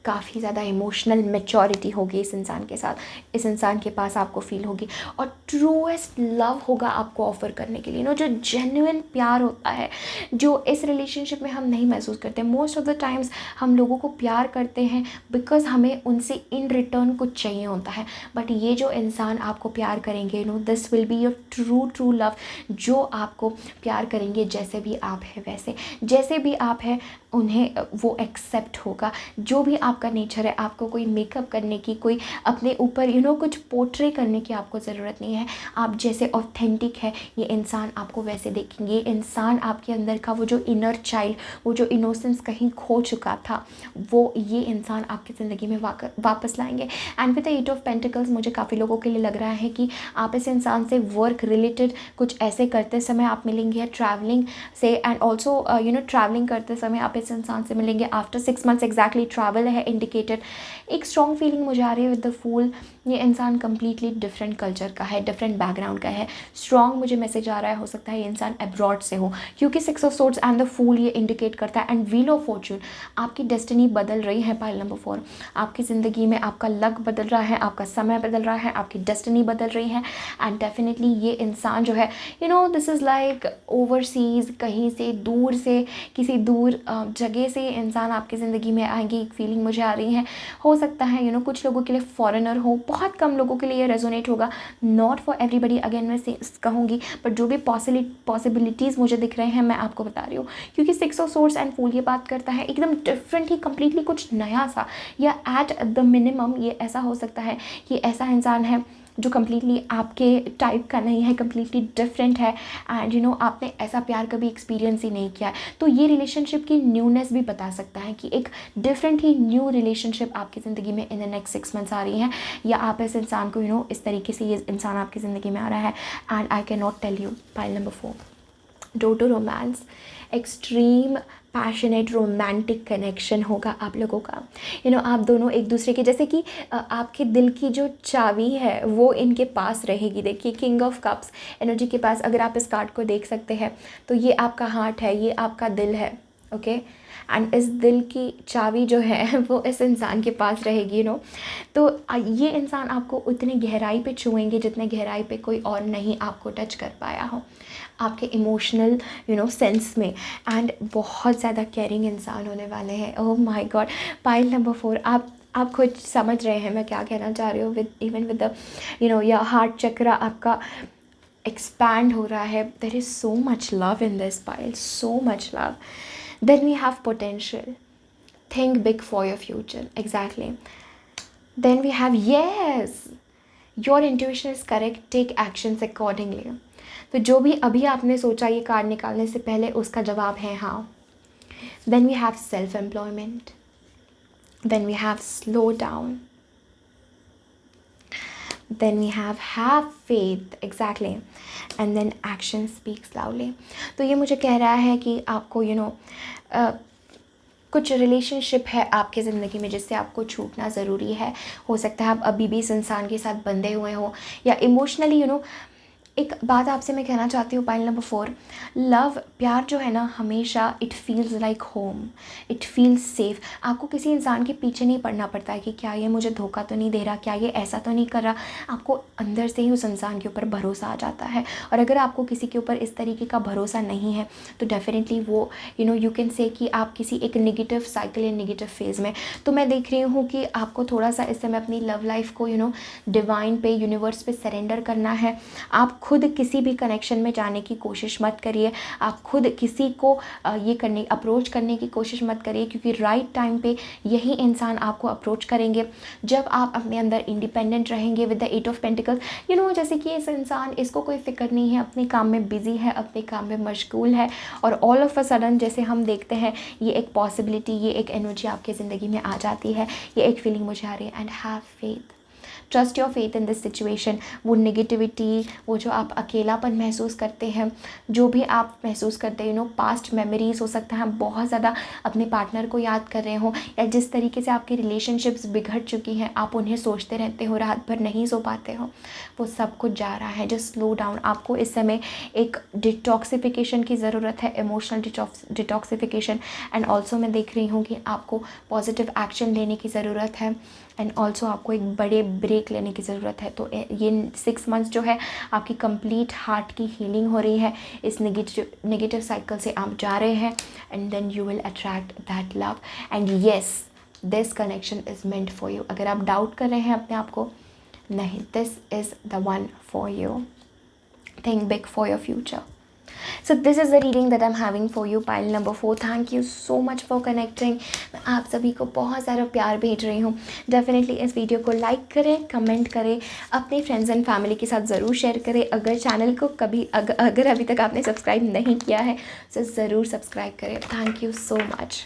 काफ़ी ज़्यादा इमोशनल मैच्योरिटी होगी इस इंसान के साथ, इस इंसान के पास आपको फील होगी, और ट्रूएस्ट लव होगा आपको ऑफर करने के लिए। जो जेन्युइन प्यार होता है जो इस रिलेशनशिप में हम नहीं महसूस करते। मोस्ट ऑफ द टाइम्स हम लोगों को प्यार करते हैं बिकॉज हमें उनसे इन रिटर्न कुछ चाहिए होता है, बट ये जो इंसान आपको प्यार करेंगे this will be your true love, जो आपको प्यार करेंगे जैसे भी आप हैं, वैसे जैसे भी आप हैं उन्हें वो एक्सेप्ट होगा। जो भी आपका नेचर है, आपको कोई मेकअप करने की, कोई अपने ऊपर कुछ पोर्ट्रे करने की आपको ज़रूरत नहीं है। आप जैसे ऑथेंटिक है ये इंसान आपको वैसे देखेंगे। ये इंसान आपके अंदर का वो जो इनर चाइल्ड, वो जो इनोसेंस कहीं खो चुका था, वो ये इंसान आपकी ज़िंदगी में वापस लाएंगे। And with the 8 of pentacles मुझे काफ़ी लोगों के लिए लग रहा है कि आप इस इंसान से वर्क रिलेटेड कुछ ऐसे करते समय आप मिलेंगे, ट्रैवलिंग से, एंड ऑल्सो ट्रैवलिंग करते समय आप इस इंसान से मिलेंगे। आफ्टर 6 मंथ्स एग्जैक्टली ट्रैवल है इंडिकेटेड। एक स्ट्रॉन्ग फीलिंग मुझे आ रही है विद द फूल। ये इंसान कम्प्लीटली डिफरेंट कल्चर का है, डिफरेंट बैकग्राउंड का है। स्ट्रॉन्ग मुझे मैसेज आ रहा है, हो सकता है ये इंसान अब्रॉड से हो, क्योंकि 6 of swords and the fool ये इंडिकेट करता है। एंड व्हील ऑफ फॉर्चून, आपकी डेस्टिनी बदल रही है पाइल नंबर 4। आपकी ज़िंदगी में आपका लक बदल रहा है, आपका समय बदल रहा है, आपकी डेस्टिनी बदल रही है। एंड डेफिनेटली ये इंसान जो है दिस इज़ लाइक ओवरसीज़, कहीं से दूर से, किसी दूर जगह से इंसान आपकी ज़िंदगी में आएंगे। एक फीलिंग मुझे आ रही है, हो सकता है कुछ लोगों के लिए फॉरेनर हो, बहुत कम लोगों के लिए ये रेजोनेट होगा, नॉट फॉर एवरीबडी अगेन मैं कहूँगी, बट जो भी पॉसिबिलिटीज़ मुझे दिख रहे हैं मैं आपको बता रही हूँ, क्योंकि 6 ऑफ सोर्ड्स एंड फूल ये बात करता है एकदम डिफरेंट ही, कम्प्लीटली कुछ नया सा, या एट द मिनिमम ये ऐसा हो सकता है कि ऐसा इंसान है जो कम्प्लीटली आपके टाइप का नहीं है, कम्प्लीटली डिफरेंट है, एंड यू नो आपने ऐसा प्यार कभी एक्सपीरियंस ही नहीं किया है। तो ये रिलेशनशिप की न्यूनेस भी बता सकता है कि एक डिफरेंट ही न्यू रिलेशनशिप आपकी ज़िंदगी में इन द नेक्स्ट 6 मंथ्स आ रही है, या आप इस इंसान को इस तरीके से ये इंसान आपकी ज़िंदगी में आ रहा है। And I can not tell you, pile number 4, door to romance, extreme passionate romantic connection होगा आप लोगों का। आप दोनों एक दूसरे के, जैसे कि आपके दिल की जो चाबी है वो इनके पास रहेगी। देखिए किंग ऑफ कप्स एनर्जी के पास, अगर आप इस कार्ड को देख सकते हैं तो ये आपका हार्ट है, ये आपका दिल है, ओके। एंड इस दिल की चाबी जो है वो इस इंसान के पास रहेगी, तो ये इंसान आपको उतनी गहराई पे छुएंगे जितने गहराई पे कोई और नहीं आपको टच कर पाया हो, आपके इमोशनल सेंस में। एंड बहुत ज़्यादा केयरिंग इंसान होने वाले हैं। Oh my God, pile number 4, आप खुद समझ रहे हैं मैं क्या कहना चाह रही हूँ। विद द या हार्ट चक्रा आपका एक्सपैंड हो रहा है। There is so much love in this pile, so much love. Then we have potential. Think big for your future. Exactly. Then we have yes. Your intuition is correct. Take actions accordingly. तो जो भी अभी आपने सोचा ये कार्ड निकालने से पहले, उसका जवाब है हाँ. Then we have self-employment. Then we have slow down. Then we have faith. Exactly. And then action speaks loudly. तो ये मुझे कह रहा है कि आपको कुछ रिलेशनशिप है आपकी ज़िंदगी में जिससे आपको छूटना ज़रूरी है। हो सकता है आप अभी भी इस इंसान के साथ बंधे हुए हो, या इमोशनली एक बात आपसे मैं कहना चाहती हूँ पाइल नंबर 4, लव, प्यार जो है ना, हमेशा it feels like home, it feels safe. आपको किसी इंसान के पीछे नहीं पड़ना पड़ता है कि क्या ये मुझे धोखा तो नहीं दे रहा, क्या ये ऐसा तो नहीं कर रहा। आपको अंदर से ही उस इंसान के ऊपर भरोसा आ जाता है। और अगर आपको किसी के ऊपर इस तरीके का भरोसा नहीं है तो डेफिनेटली वो यू कैन से कि आप किसी एक नेगेटिव साइकिल या नेगेटिव फेज़ में। तो मैं देख रही हूँ कि आपको थोड़ा सा इस समय अपनी लव लाइफ को डिवाइन पे, यूनिवर्स पे सरेंडर करना है। आप खुद किसी भी कनेक्शन में जाने की कोशिश मत करिए, आप खुद किसी को अप्रोच करने की कोशिश मत करिए, क्योंकि राइट टाइम पे यही इंसान आपको अप्रोच करेंगे जब आप अपने अंदर इंडिपेंडेंट रहेंगे। विद द 8 ऑफ पेंटिकल्स, जैसे कि इस इंसान, इसको कोई फिक्र नहीं है, अपने काम में बिजी है, अपने काम में मशगूल है, और ऑल ऑफ अ सडन जैसे हम देखते हैं ये एक पॉसिबिलिटी, ये एक एनर्जी आपके ज़िंदगी में आ जाती है, ये एक फीलिंग मुझे आ रही है। And have faith, trust your faith in this situation. वो नेगेटिविटी, वो जो आप अकेलापन महसूस करते हैं, जो भी आप महसूस करते हैं, पास्ट मेमोरीज हो सकता है, बहुत ज़्यादा अपने पार्टनर को याद कर रहे हो, या जिस तरीके से आपकी रिलेशनशिप्स बिगड़ चुकी हैं, आप उन्हें सोचते रहते हो, रात भर नहीं सो पाते हो, वो सब कुछ जा रहा है। Just slow down. आपको इस समय एक डिटॉक्सिफिकेशन की ज़रूरत है, इमोशनल डिटॉक्सिफिकेशन। एंड ऑल्सो मैं देख रही हूँ कि आपको पॉजिटिव एक्शन लेने की ज़रूरत है, एंड ऑल्सो आपको एक बड़े ब्रेक लेने की ज़रूरत है। तो ये 6 मंथ्स जो है आपकी कंप्लीट हार्ट की हीलिंग हो रही है। इस नेगेटिव साइकिल से आप जा रहे हैं, and then you will attract that love. And yes, this connection is meant for you. अगर आप डाउट कर रहे हैं अपने आप को, नहीं, this is the one for you. Think big for your future. So this is the reading that I'm having for you, pile number 4. Thank you so much for connecting. मैं आप सभी को बहुत सारा प्यार भेज रही हूँ। डेफिनेटली इस वीडियो को लाइक करें, कमेंट करें, अपने फ्रेंड्स एंड फैमिली के साथ ज़रूर शेयर करें। अगर चैनल को अगर अभी तक आपने सब्सक्राइब नहीं किया है तो ज़रूर सब्सक्राइब करें। Thank you so much.